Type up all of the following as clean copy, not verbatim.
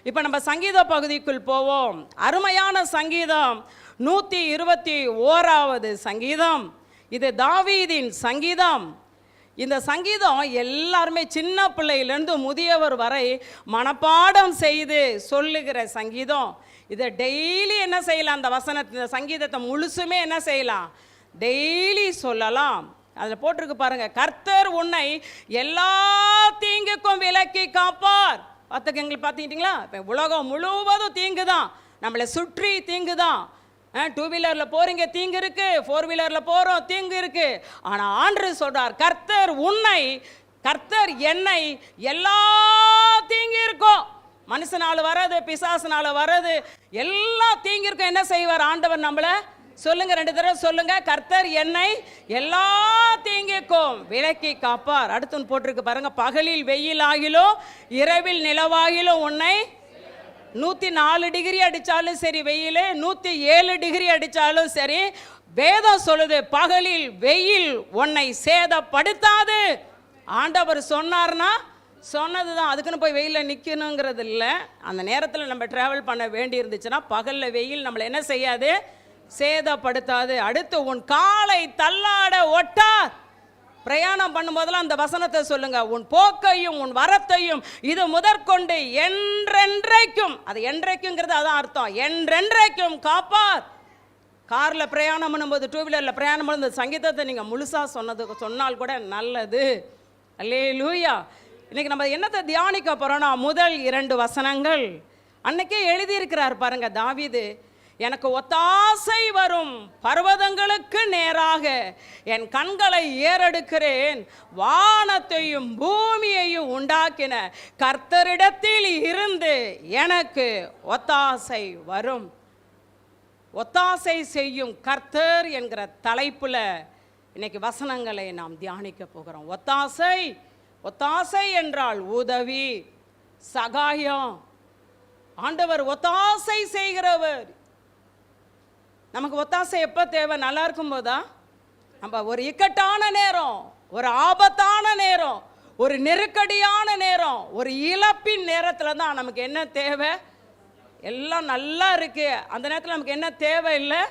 இப்போ நம்ம சங்கீத பகுதிக்குள் போவோம். அருமையான சங்கீதம் 121வது சங்கீதம். இது தாவீதின் சங்கீதம். இந்த சங்கீதம் எல்லாருமே சின்ன பிள்ளையிலேருந்து முதியவர் வரை மனப்பாடம் செய்து சொல்லுகிற சங்கீதம். இதை டெய்லி என்ன செய்யலாம்? அந்த இந்த சங்கீதத்தை முழுசுமே என்ன செய்யலாம்? டெய்லி சொல்லலாம். அதில் போட்டிருக்கு பாருங்க, கர்த்தர் உன்னை எல்லா தீங்குக்கும் விலக்கி காப்பார். எங்களுக்கு பார்த்துக்கிட்டிங்களா? இப்போ உலகம் முழுவதும் தீங்கு தான், நம்மளை சுற்றி தீங்கு தான். 2 வீலரில் போகிறீங்க தீங்கு இருக்குது, 4 வீலரில் போகிறோம் தீங்கு இருக்குது. ஆனால் ஆண்டவர் சொல்கிறார், கர்த்தர் என்னை எல்லா தீங்கு இருக்கும், மனுஷனால் வர்றது, பிசாசுனால வர்றது, எல்லா தீங்கு இருக்கும் என்ன செய்வார் ஆண்டவர்? நம்மளை சொல்லுங்க, 2 தடவை சொல்லுங்க, கர்த்தர் என்னை எல்லா தீங்குக்கும் விலக்கி காப்பார். அடுத்து போட்டிருக்கு பாருங்க, பகலில் வெயில் ஆகிலும் இரவில் நிலவாகிலும் உன்னை 104 டிகிரி அடித்தாலும் சரி வெயில், 107 டிகிரி அடித்தாலும் சரி, வேதம் சொல்லுது பகலில் வெயில் உன்னை சேதப்படுத்தாது. ஆண்டவர் சொன்னார்னா சொன்னது தான், அதுக்குன்னு போய் வெயிலில் நிற்கணுங்கிறது இல்லை. அந்த நேரத்தில் நம்ம ட்ராவல் பண்ண வேண்டி இருந்துச்சுன்னா பகலில் வெயில் நம்மளை என்ன செய்யாது? சேதப்படுத்தாது. அடுத்து உன் காலை தள்ளாட ஒட்டார். பிரயாணம் பண்ணும்போதெல்லாம் அந்த வசனத்தை சொல்லுங்க, உன் போக்கையும் உன் வரத்தையும் இது முதற்கொண்டு என்றென்றைக்கும், அது என்றைக்குங்கிறது அதான் அர்த்தம், என்றென்றைக்கும் காப்பார். காரில் பிரயாணம் பண்ணும்போது, 2 வீலரில் பிரயாணம் பண்ணும்போது சங்கீதத்தை நீங்கள் முழுசாக சொன்னால் கூட நல்லது. அல்லேலூயா. இன்னைக்கு நம்ம என்னத்தை தியானிக்க போகிறோன்னா, முதல் 2 வசனங்கள் அன்னைக்கே எழுதியிருக்கிறார் பாருங்க தாவீது. எனக்கு ஒத்தாசை வரும் பர்வதங்களுக்கு நேராக என் கண்களை ஏறெடுக்கிறேன், வானத்தையும் பூமியையும் உண்டாக்கின கர்த்தரிடத்தில் இருந்து எனக்கு ஒத்தாசை வரும். ஒத்தாசை செய்யும் கர்த்தர் என்கிற தலைப்புல இன்னைக்கு வசனங்களை நாம் தியானிக்க போகிறோம். ஒத்தாசை என்றால் உதவி, சகாயம். ஆண்டவர் ஒத்தாசை செய்கிறவர். நமக்கு ஒத்தாசை எப்போ தேவை? நல்லா இருக்கும் போதா? நம்ம ஒரு இக்கட்டான நேரம், ஒரு ஆபத்தான நேரம், ஒரு நெருக்கடியான நேரம், ஒரு இழப்பின் நேரத்தில் தான் நமக்கு என்ன தேவை? எல்லாம் நல்லா இருக்கு, அந்த நேரத்தில் நமக்கு என்ன தேவை? இல்லை,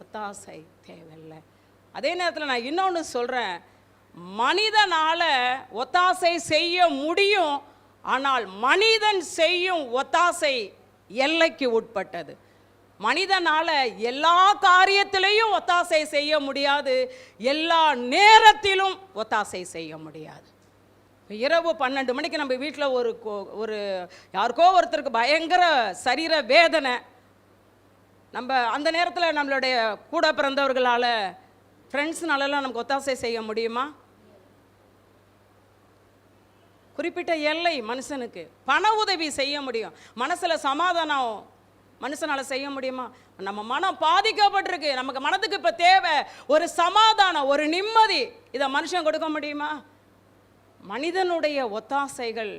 ஒத்தாசை தேவையில்லை. அதே நேரத்தில் நான் இன்னொன்று சொல்கிறேன், மனிதனால் ஒத்தாசை செய்ய முடியும், ஆனால் மனிதன் செய்யும் ஒத்தாசை எல்லைக்கு உட்பட்டது. மனிதனால் எல்லா காரியத்திலையும் ஒத்தாசை செய்ய முடியாது, எல்லா நேரத்திலும் ஒத்தாசை செய்ய முடியாது. இரவு 12 மணிக்கு நம்ம வீட்டில் ஒரு யாருக்கோ ஒருத்தருக்கு பயங்கர சரீர வேதனை, நம்ம அந்த நேரத்தில் நம்மளுடைய கூட பிறந்தவர்களால், ஃப்ரெண்ட்ஸ்னாலலாம் நமக்கு ஒத்தாசை செய்ய முடியுமா? குறிப்பிட்ட எல்லை மனுஷனுக்கு. பண உதவி செய்ய முடியும், மனசில் சமாதானம் மனுஷனால் செய்ய முடியுமா? நம்ம மனம் பாதிக்கப்பட்டிருக்கு, நமக்கு மனதுக்கு இப்போ தேவை ஒரு சமாதானம், ஒரு நிம்மதி. இதை மனுஷன் கொடுக்க முடியுமா? மனிதனுடைய ஒத்தாசைகள்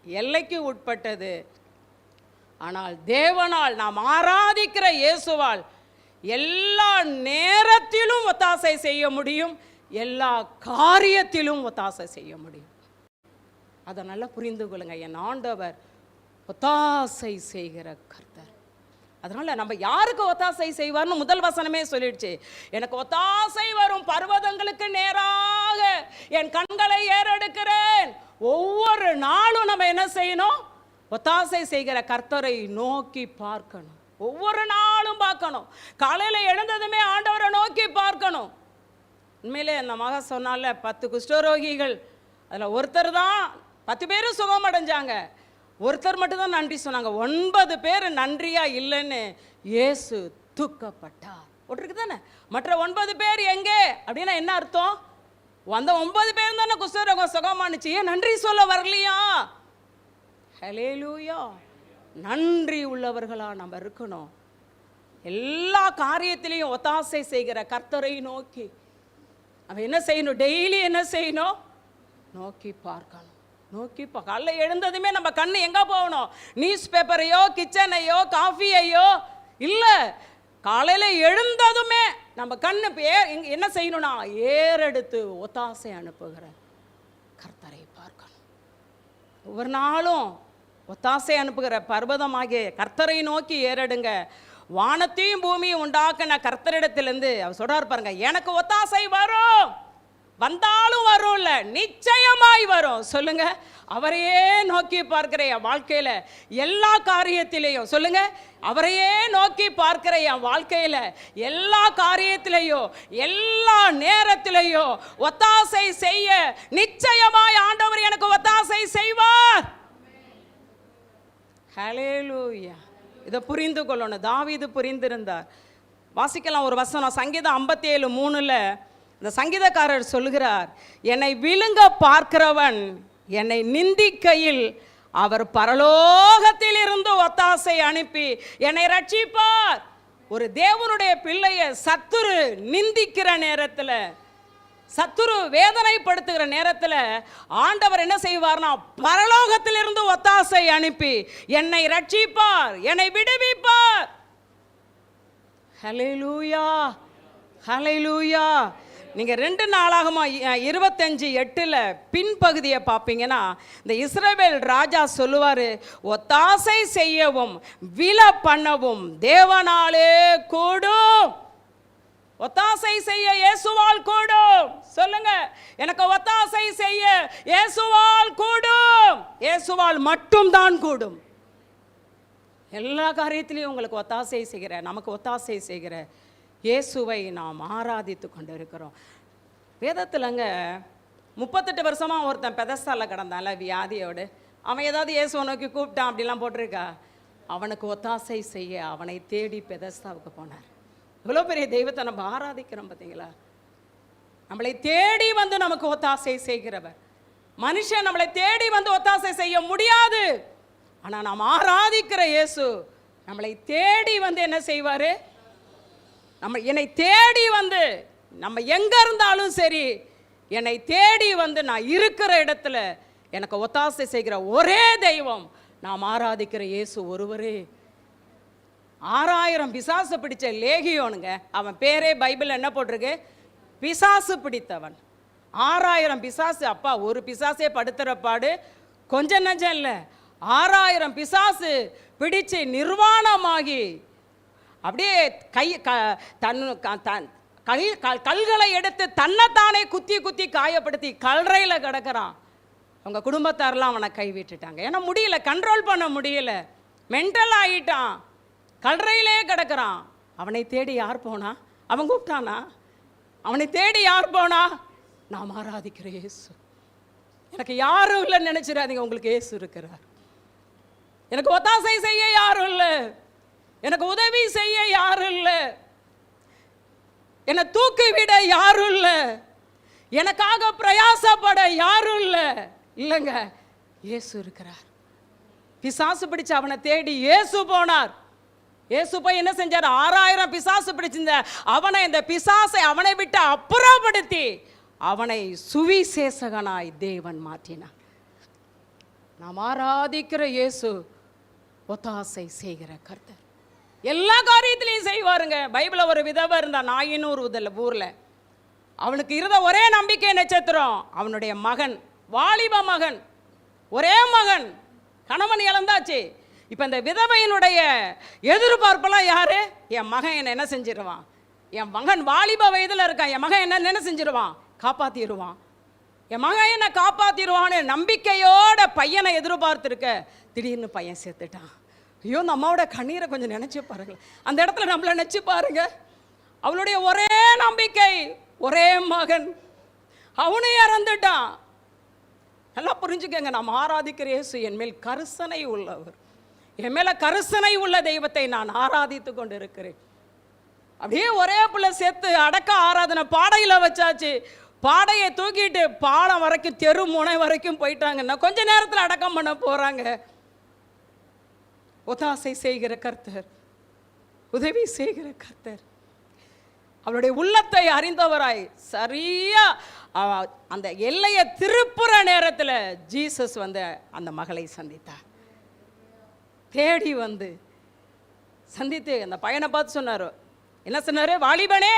எல்லைக்கு உட்பட்டது. ஆனால் தேவனால், நாம் ஆராதிக்கிற இயேசுவால் எல்லா நேரத்திலும் ஒத்தாசை செய்ய முடியும், எல்லா காரியத்திலும் ஒத்தாசை செய்ய முடியும். அதை நல்லா புரிந்து கொள்ளுங்க. என் ஆண்டவர் ஒத்தாசை செய்கிற கர்த்தர். அதனால நம்ம யாருக்கு ஒத்தாசை செய்வார்னு முதல் வசனமே சொல்லிடுச்சு. எனக்கு ஒத்தாசை வரும் பர்வதங்களுக்கு நேராக என் கண்களை ஏறெடுக்கிறேன். ஒவ்வொரு நாளும் நம்ம என்ன செய்யணும்? ஒத்தாசை செய்கிற கர்த்தரை நோக்கி பார்க்கணும். ஒவ்வொரு நாளும் பார்க்கணும். காலையில் எழுந்ததுமே ஆண்டவரை நோக்கி பார்க்கணும். உண்மையிலே அந்த மக சொன்னால 10 குஷ்டரோகிகள், அதில் ஒருத்தர் தான் 10 பேரும் சுகம் அடைஞ்சாங்க, ஒருத்தர் மட்டும்தான் நன்றி சொன்னாங்க. 9 பேர் நன்றியா இல்லைன்னு இயேசு தூக்கப்பட்டார். ஒருத்தருக்கு தானே. மற்ற 9 பேர் எங்கே அப்படின்னா என்ன அர்த்தம்? அந்த 9 பேர் தானே குஷ்டரோகம் சுகமானுச்சு, ஏன் நன்றி சொல்ல வரலையா? ஹல்லேலூயா. நன்றி உள்ளவர்களா நம்ம இருக்கணும். எல்லா காரியத்திலையும் ஒத்தாசை செய்கிற கர்த்தரை நோக்கி அவன் என்ன செய்யணும்? டெய்லி என்ன செய்யணும்? நோக்கி பார்க்கணும். காலைல எழுந்ததுமே நம்ம கண்ணு எங்கே போகணும்? நியூஸ் பேப்பரையோ, கிச்சனையோ, காஃபியையோ இல்லை. காலையில் எழுந்ததுமே நம்ம கண்ணு என்ன செய்யணும்னா ஏறெடுத்து ஒத்தாசை அனுப்புகிற கர்த்தரை பார்க்கணும். ஒவ்வொரு நாளும் ஒத்தாசை அனுப்புகிற பர்வதமாகிய கர்த்தரை நோக்கி ஏறடுங்க. வானத்தையும் பூமியும் உண்டாக்கின கர்த்தரிடத்திலிருந்து அவர் சொல்றாரு பாருங்க, எனக்கு ஒத்தாசை வரும், வந்தாலும் வரும்ல, நிச்சயமாய் வரும். சொல்லுங்க, அவரையே நோக்கி பார்க்கிற என் வாழ்க்கையில எல்லா காரியத்திலையும், சொல்லுங்க, அவரையே நோக்கி பார்க்கிற என் வாழ்க்கையில எல்லா காரியத்திலையும் எல்லா நேரத்திலையும் ஒத்தாசை செய்ய நிச்சயமாய் ஆண்டவர் எனக்கு ஒத்தாசை செய்வார். ஹல்லேலூயா. இதை புரிந்து கொள்ளணும். தாவீது புரிந்திருந்தார். வாசிக்கலாம் ஒரு வசனம், சங்கீதம் 57:3. இந்த சங்கீதக்காரர் சொல்கிறார், என்னை விழுங்க பார்க்கிறவன் என்னை நிந்திக்கையில் அவர் பரலோகத்தில் இருந்து ஒத்தாசை அனுப்பி என்னை ரட்சிப்பார். ஒரு தேவனுடைய பிள்ளையை சத்துரு நிந்திக்கிற நேரத்தில், சத்துரு வேதனைப்படுத்துகிற நேரத்தில் ஆண்டவர் என்ன செய்வார்னா, பரலோகத்திலிருந்து ஒத்தாசை அனுப்பி என்னை ரட்சிப்பார், என்னை விடுவிப்பார். ஹல்லேலூயா, ஹல்லேலூயா. நீங்கள் 2 நாளாகமம் 25:8 பின்பகுதியை பார்ப்பீங்கன்னா, இந்த இஸ்ரவேல் ராஜா சொல்லுவார், ஒத்தாசை செய்யவும் விழ பண்ணவும் தேவனாலே கூடும். ஒத்தாசை செய்ய இயேசுவால் கூடும். சொல்லுங்க, எனக்கு ஒத்தாசை செய்ய இயேசுவால் கூடும். இயேசுவால் மட்டும்தான் கூடும். எல்லா காரியத்திலையும் உங்களுக்கு ஒத்தாசை செய்கிற, நமக்கு ஒத்தாசை செய்கிற இயேசுவை நாம் ஆராதித்து கொண்டு இருக்கிறோம். வேதத்திலங்க 38 வருஷமாக ஒருத்தன் பெதஸ்தால கிடந்தான்ல வியாதியோடு, அவன் ஏதாவது இயேசுவை நோக்கி கூப்பிட்டான் அப்படிலாம் போட்டிருக்கா? அவனுக்கு ஒத்தாசை செய்ய அவனை தேடி பெதஸ்தாவுக்கு போனார். இவ்வளோ பெரிய தெய்வத்தை நம்ம ஆராதிக்கிறோம் பார்த்தீங்களா? நம்மளை தேடி வந்து நமக்கு ஒத்தாசை செய்கிறவர். மனுஷன் நம்மளை தேடி வந்து ஒத்தாசை செய்ய முடியாது. ஆனால் நாம் ஆராதிக்கிற இயேசு நம்மளை தேடி வந்து என்ன செய்வார்? என்னை தேடி வந்து, நம்ம எங்கே இருந்தாலும் சரி, என்னை தேடி வந்து நான் இருக்கிற இடத்துல எனக்கு ஒத்தாசை செய்கிற ஒரே தெய்வம் நாம் ஆராதிக்கிற இயேசு ஒருவரே. 6000 பிசாசு பிடிச்ச லேகியோனுங்க, அவன் பேரே பைபிள் என்ன போட்டிருக்கு? பிசாசு பிடித்தவன். 6000 பிசாசு. அப்பா, ஒரு பிசாசே படுத்துகிற பாடு கொஞ்சம் நஞ்சம் இல்லை. 6000 பிசாசு பிடிச்சு நிர்வாணமாகி அப்படியே கல்களை எடுத்து தன்னைத்தானே குத்தி குத்தி காயப்படுத்தி கல்றையில் கிடக்கிறான். அவங்க குடும்பத்தாரெலாம் அவனை கைவிட்டுட்டாங்க. ஏன்னா முடியல, கண்ட்ரோல் பண்ண முடியல, மென்டல் ஆகிட்டான், கல்றையிலே கிடக்கிறான். அவனை தேடி யார் போனா? அவன் கூப்பிட்டானா? அவனை தேடி யார் போனா? நாம் ஆராதிக்கிற இயேசு. எனக்கு யாரும் இல்லைன்னு நினைச்சிடாதீங்க, உங்களுக்கு இயேசு இருக்கிறார். எனக்கு ஒத்தாசை செய்ய யாரும் இல்லை, எனக்கு உதவி செய்ய யாரும் இல்லை, என்னை தூக்கி விட யாரும் இல்லை, எனக்காக பிரயாசப்பட யாரும் இல்லை. இல்லைங்க, இயேசு இருக்கிறார். பிசாசு பிடிச்சு அவனை தேடி இயேசு போனார். இயேசு போய் என்ன செஞ்சார்? 6000 பிசாசு பிடிச்சிருந்த அவனை, இந்த பிசாசை அவனை விட்டு அப்புறப்படுத்தி அவனை சுவிசேஷகனாய் தேவன் மாற்றினார். நாம் ஆராதிக்கிற இயேசு ஒத்தாசை செய்கிற கர்த்தர். எல்லா காரியத்திலையும் செய்வாருங்க. பைபிளில் ஒரு விதவை இருந்தா, நாயினூர் ஊரில். அவனுக்கு இருந்த ஒரே நம்பிக்கை நட்சத்திரம் அவனுடைய மகன், வாலிப மகன், ஒரே மகன். கணவன் இழந்தாச்சு. இப்போ இந்த விதவையினுடைய எதிர்பார்ப்பெல்லாம் யாரு? என் மகன் என்ன செஞ்சிருவான், என் மகன் வாலிப வயதில் இருக்கான், என் மகன் என்ன செஞ்சிருவான், காப்பாற்றிடுவான், என் மகன் என்ன காப்பாற்றிடுவான்னு நம்பிக்கையோட பையனை எதிர்பார்த்துருக்க, திடீர்னு பையன் செத்துட்டான். ஐயோ, அந்த அம்மாவோட கண்ணீரை கொஞ்சம் நினச்சி பாருங்க. அந்த இடத்துல நம்மளை நினச்சி பாருங்க. அவளுடைய ஒரே நம்பிக்கை ஒரே மகன், அவனே இறந்துட்டான். நல்லா புரிஞ்சுக்கங்க, நாம் ஆராதிக்கிற இயேசு என் மேல் கரிசனை உள்ளவர். என் மேல கரிசனை உள்ள தெய்வத்தை நான் ஆராதித்து கொண்டு இருக்கிறேன். அப்படியே ஒரே பிள்ளை சேர்த்து அடக்க ஆராதனை பாடையில் வச்சாச்சு. பாடையை தூக்கிட்டு பாலம் வரைக்கும், தெரு முனை வரைக்கும் போயிட்டாங்கன்னா கொஞ்ச நேரத்தில் அடக்கம் பண்ண போறாங்க. ஒத்தாசை செய்கிற கர்த்தர், உதவி செய்கிற கர்த்தர், அவருடைய உள்ளத்தை அறிந்தவராய் சரியா அந்த எல்லையை திருப்புற நேரத்தில் ஜீசஸ் வந்து அந்த மகளை சந்தித்தார். தேடி வந்து சந்தித்து அந்த பையனை பார்த்து சொன்னார். என்ன சொன்னார்? வாலிபனே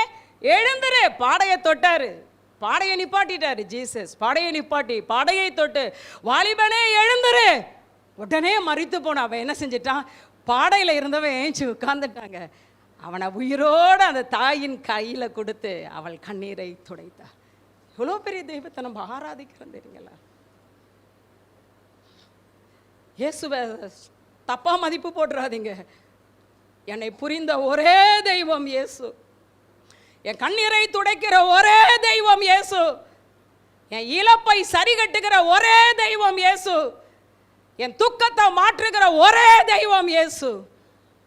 எழுந்துரு. பாடையை தொட்டாரு, பாடையை நிப்பாட்டிட்டாரு ஜீசஸ். பாடையை நிப்பாட்டி பாடையை தொட்டு, வாலிபனே எழுந்துரு, உடனே மரித்து போன அவன் என்ன செஞ்சிட்டான், பாடையில் இருந்தவன் ஏஞ்சி உட்கார்ந்துட்டாங்க. அவனை உயிரோடு அந்த தாயின் கையில் கொடுத்து அவள் கண்ணீரை துடைத்தார். எவ்வளோ பெரிய தெய்வத்தை நம்ம ஆராதிக்கிறோம் தெரியுங்களா? இயேசுவை தப்பா மதிப்பு போட்டுறாதீங்க. என்னை புரிந்த ஒரே தெய்வம் இயேசு. என் கண்ணீரை துடைக்கிற ஒரே தெய்வம் இயேசு. என் இழப்பை சரி கட்டுகிற ஒரே தெய்வம் இயேசு. என் துக்கத்தை மாற்றுகிற ஒரே தெய்வம் இயேசு.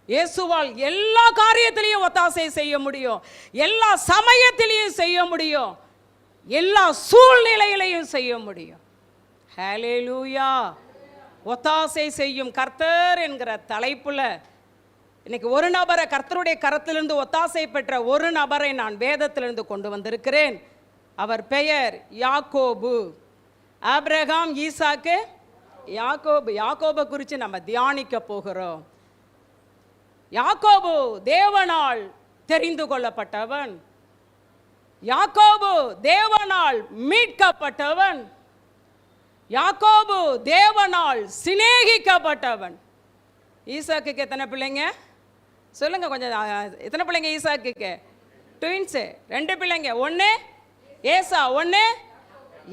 இயேசுவால் எல்லா காரியத்திலையும் ஒத்தாசை செய்ய முடியும், எல்லா சமயத்திலையும் செய்ய முடியும், எல்லா சூழ்நிலையிலையும் செய்ய முடியும். ஹல்லேலூயா. ஒத்தாசை செய்யும் கர்த்தர் என்கிற தலைப்புல இன்னைக்கு ஒரு நபரை, கர்த்தருடைய கரத்திலிருந்து ஒத்தாசை பெற்ற ஒரு நபரை நான் வேதத்திலிருந்து கொண்டு வந்திருக்கிறேன். அவர் பெயர் யாக்கோபு. ஆபிரகாம், ஈசாக்கு, யாக்கோபு. யாக்கோபை குறித்து நம்ம தியானிக்க போகிறோம். யாக்கோபு தேவனால் தெரிந்து கொள்ளப்பட்டவன். யாக்கோபு தேவனால் மீட்கப்பட்டவன். யாக்கோபு தேவனால் சிநேகிக்கப்பட்டவன். ஈசாக்குக்கு எத்தனை பிள்ளைங்க சொல்லுங்க கொஞ்சம்? எத்தனை பிள்ளைங்க ஈசாக்குக்கு? ட்வின்ஸு, 2 பிள்ளைங்க. ஒன்று ஏசா, ஒன்று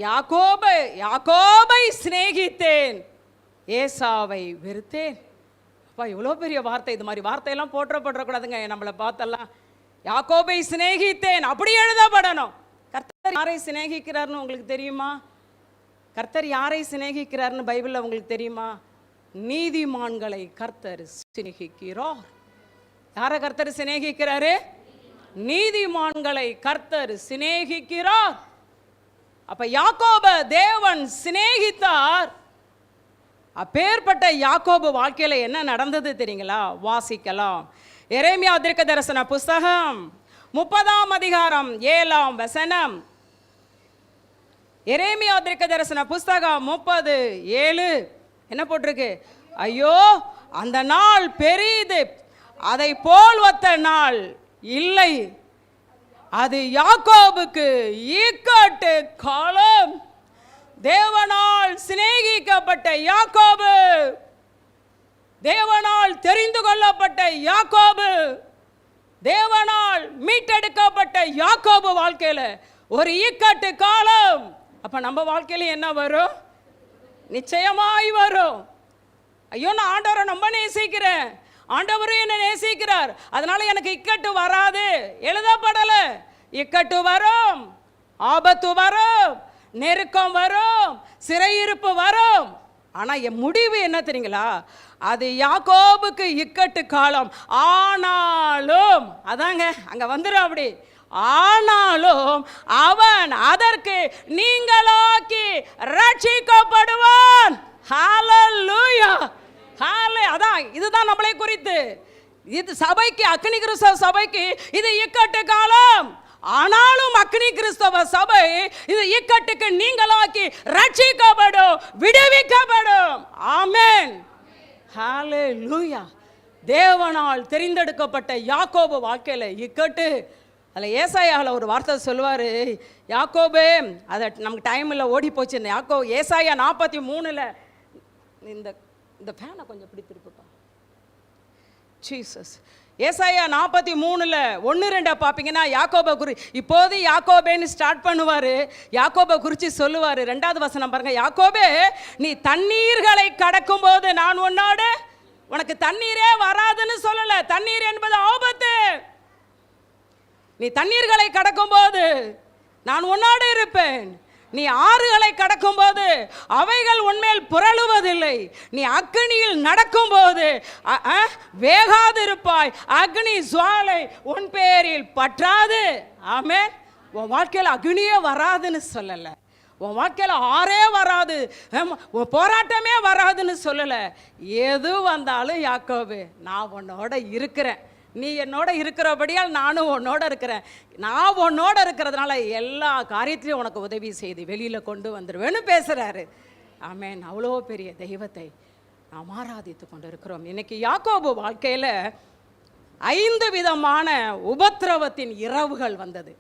யாக்கோபு. யாக்கோபை சிநேகித்தேன், ஏசாவை வெறுத்தேன். அப்பா, எவ்வளோ பெரிய வார்த்தை! இது மாதிரி வார்த்தையெல்லாம் போற்றப்படக்கூடாதுங்க. நம்மளை பார்த்தெல்லாம் யாக்கோபை சிநேகித்தேன் அப்படி எழுதப்படணும். கர்த்தர் யாரை சிநேகிக்கிறார்னு உங்களுக்கு தெரியுமா? கர்த்தர் யாரை சிநேகிக்கிறார்னு பைபிளில் உங்களுக்கு தெரியுமா? நீதிமான்களை கர்த்தர் சிநேகிக்கிறார். யாரை கர்த்தர் சிநேகிக்கிறாரு? நீதிமான்களை கர்த்தர் சிநேகிக்கிறார். அப்ப யாக்கோபை தேவன் சிநேகித்தார். அப்பேற்பட்ட யாக்கோபு வாழ்க்கையில என்ன நடந்தது தெரியுங்களா? வாசிக்கலாம். எரேமியா தீர்க்கதரிசன புஸ்தகம் 30ஆம் அதிகாரம் 7ஆம் வசனம். எரேமியா தீர்க்கதரிசன புஸ்தகம் 30:7 என்ன போட்டிருக்கு? ஐயோ, அந்த நாள் பெரிது, அதை போல் ஒத்த நாள் இல்லை, அது யாக்கோபுக்கு இக்கட்டு காலம். தேவனால் சிநேகிக்கப்பட்ட யாக்கோபு, தேவனால் தெரிந்து கொள்ளப்பட்ட யாக்கோபு, தேவனால் மீட்டெடுக்கப்பட்ட யாக்கோபு வாழ்க்கையில ஒரு இக்கட்டு காலம். அப்ப நம்ம வாழ்க்கையில என்ன வரும்? நிச்சயமாய் வரும். ஐயோ, நான் ஆண்டவரை ரொம்ப நேசிக்கிறேன், ஆண்டவரும் என்னை நேசிக்கிறார், அதனால எனக்கு இக்கட்டு வராது எழுதப்படல. இக்கட்டு வரும், ஆபத்து வரும், நெருக்கம் வரும், சிறையிருப்பு வரும். ஆனா என் முடிவு என்ன தெரியுங்களா? அது யாக்கோபுக்கு இக்கட்டு காலம். ஆனாலும் அதாங்க அங்க வந்துடும் அப்படி. ஆனாலும் அவன் அதற்கு நீங்களாக்கி ரட்சிக்கப்படுவான். ஹல்லேலூயா. அதான் இதுதான் நம்மளை குறித்து. இது சபைக்கு, அக்னி கிறிஸ்தவ சபைக்கு இது இக்கட்டு காலம். ஆனாலும் அக்னி கிறிஸ்தவ சபை இது இக்கட்டுக்கு நீங்களாக்கி ரட்சிக்கப்படும், விடுவிக்கப்படும். ஆமென். ஹல்லேலூயா. தேவனால் தெரிந்தெடுக்கப்பட்ட யாக்கோபு வாழ்க்கையில இக்கட்டு. அதில் ஏசாயாவில் ஒரு வார்த்தை சொல்லுவார், யாக்கோபே, அதை நமக்கு டைம் இல்லை, ஓடி போச்சு. யாக்கோ ஏசாயா 43 இந்த இந்த ஃபேனை கொஞ்சம் பிடித்திருக்குப்பா. ஜீசஸ். ஏசாயா 43 1-2 பார்ப்பீங்கன்னா யாக்கோபை இப்போது யாக்கோபேன்னு ஸ்டார்ட் பண்ணுவார். யாக்கோபை குறித்து சொல்லுவார். 2வது வசனம் பாருங்க. யாக்கோபே, நீ தண்ணீர்களை கடக்கும் போது நான் உன்னோடு, உனக்கு தண்ணீரே வராதுன்னு சொல்லல. தண்ணீர் என்பது ஆபத்து. நீ தண்ணீர்களை கடக்கும் போது நான் உன்னோடு இருப்பேன். நீ ஆறுகளை கடக்கும் போது அவைகள் உன்மேல் புரளுவதில்லை. நீ அக்னியில் நடக்கும் போது வேகாதிருப்பாய், அக்னி ஜுவாலை உன் பேரில் பற்றாது. ஆமென். உன் வாழ்க்கையில் அக்னியே வராதுன்னு சொல்லலை, உன் வாழ்க்கையில் ஆறே வராது, போராட்டமே வராதுன்னு சொல்லலை. எது வந்தாலும் யாக்கோபு, நான் உன்னோட இருக்கிறேன், நீ என்னோட இருக்கிறபடியால் நானும் உன்னோட இருக்கிறேன், நான் உன்னோட இருக்கிறதுனால எல்லா காரியத்திலையும் உனக்கு உதவி செய்து வெளியில் கொண்டு வந்துடுவேன்னு பேசுகிறாரு. ஆமென். அவ்வளோ பெரிய தெய்வத்தை நாம் ஆராதித்து கொண்டு இருக்கிறோம். இன்னைக்கு யாக்கோபு வாழ்க்கையில் 5 விதமான உபத்திரவத்தின் இரவுகள் வந்தது.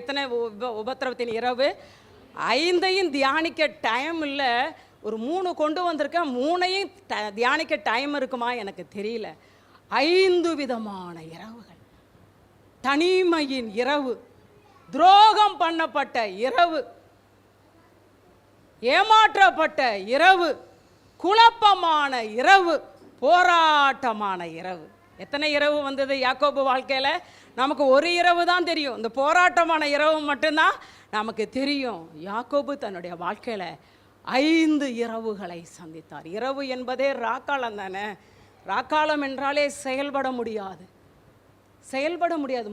எத்தனை உபத்திரவத்தின் இரவு? 5ஐயும் தியானிக்க டைம் இல்லை. ஒரு 3 கொண்டு வந்திருக்கேன். 3ஐயும் தியானிக்க டைம் இருக்குமா எனக்கு தெரியல. 5 விதமான இரவுகள். தனிமையின் இரவு, துரோகம் பண்ணப்பட்ட இரவு, ஏமாற்றப்பட்ட இரவு, குழப்பமான இரவு, போராட்டமான இரவு. எத்தனை இரவு வந்தது யாக்கோபு வாழ்க்கையில? நமக்கு ஒரு இரவு தான் தெரியும். இந்த போராட்டமான இரவு மட்டும்தான் நமக்கு தெரியும். யாக்கோபு தன்னுடைய வாழ்க்கையில 5 இரவுகளை சந்தித்தார். இரவு என்பதே ராக்காலம் தானே. ராக்காலம் என்றாலே செயல்பட முடியாது,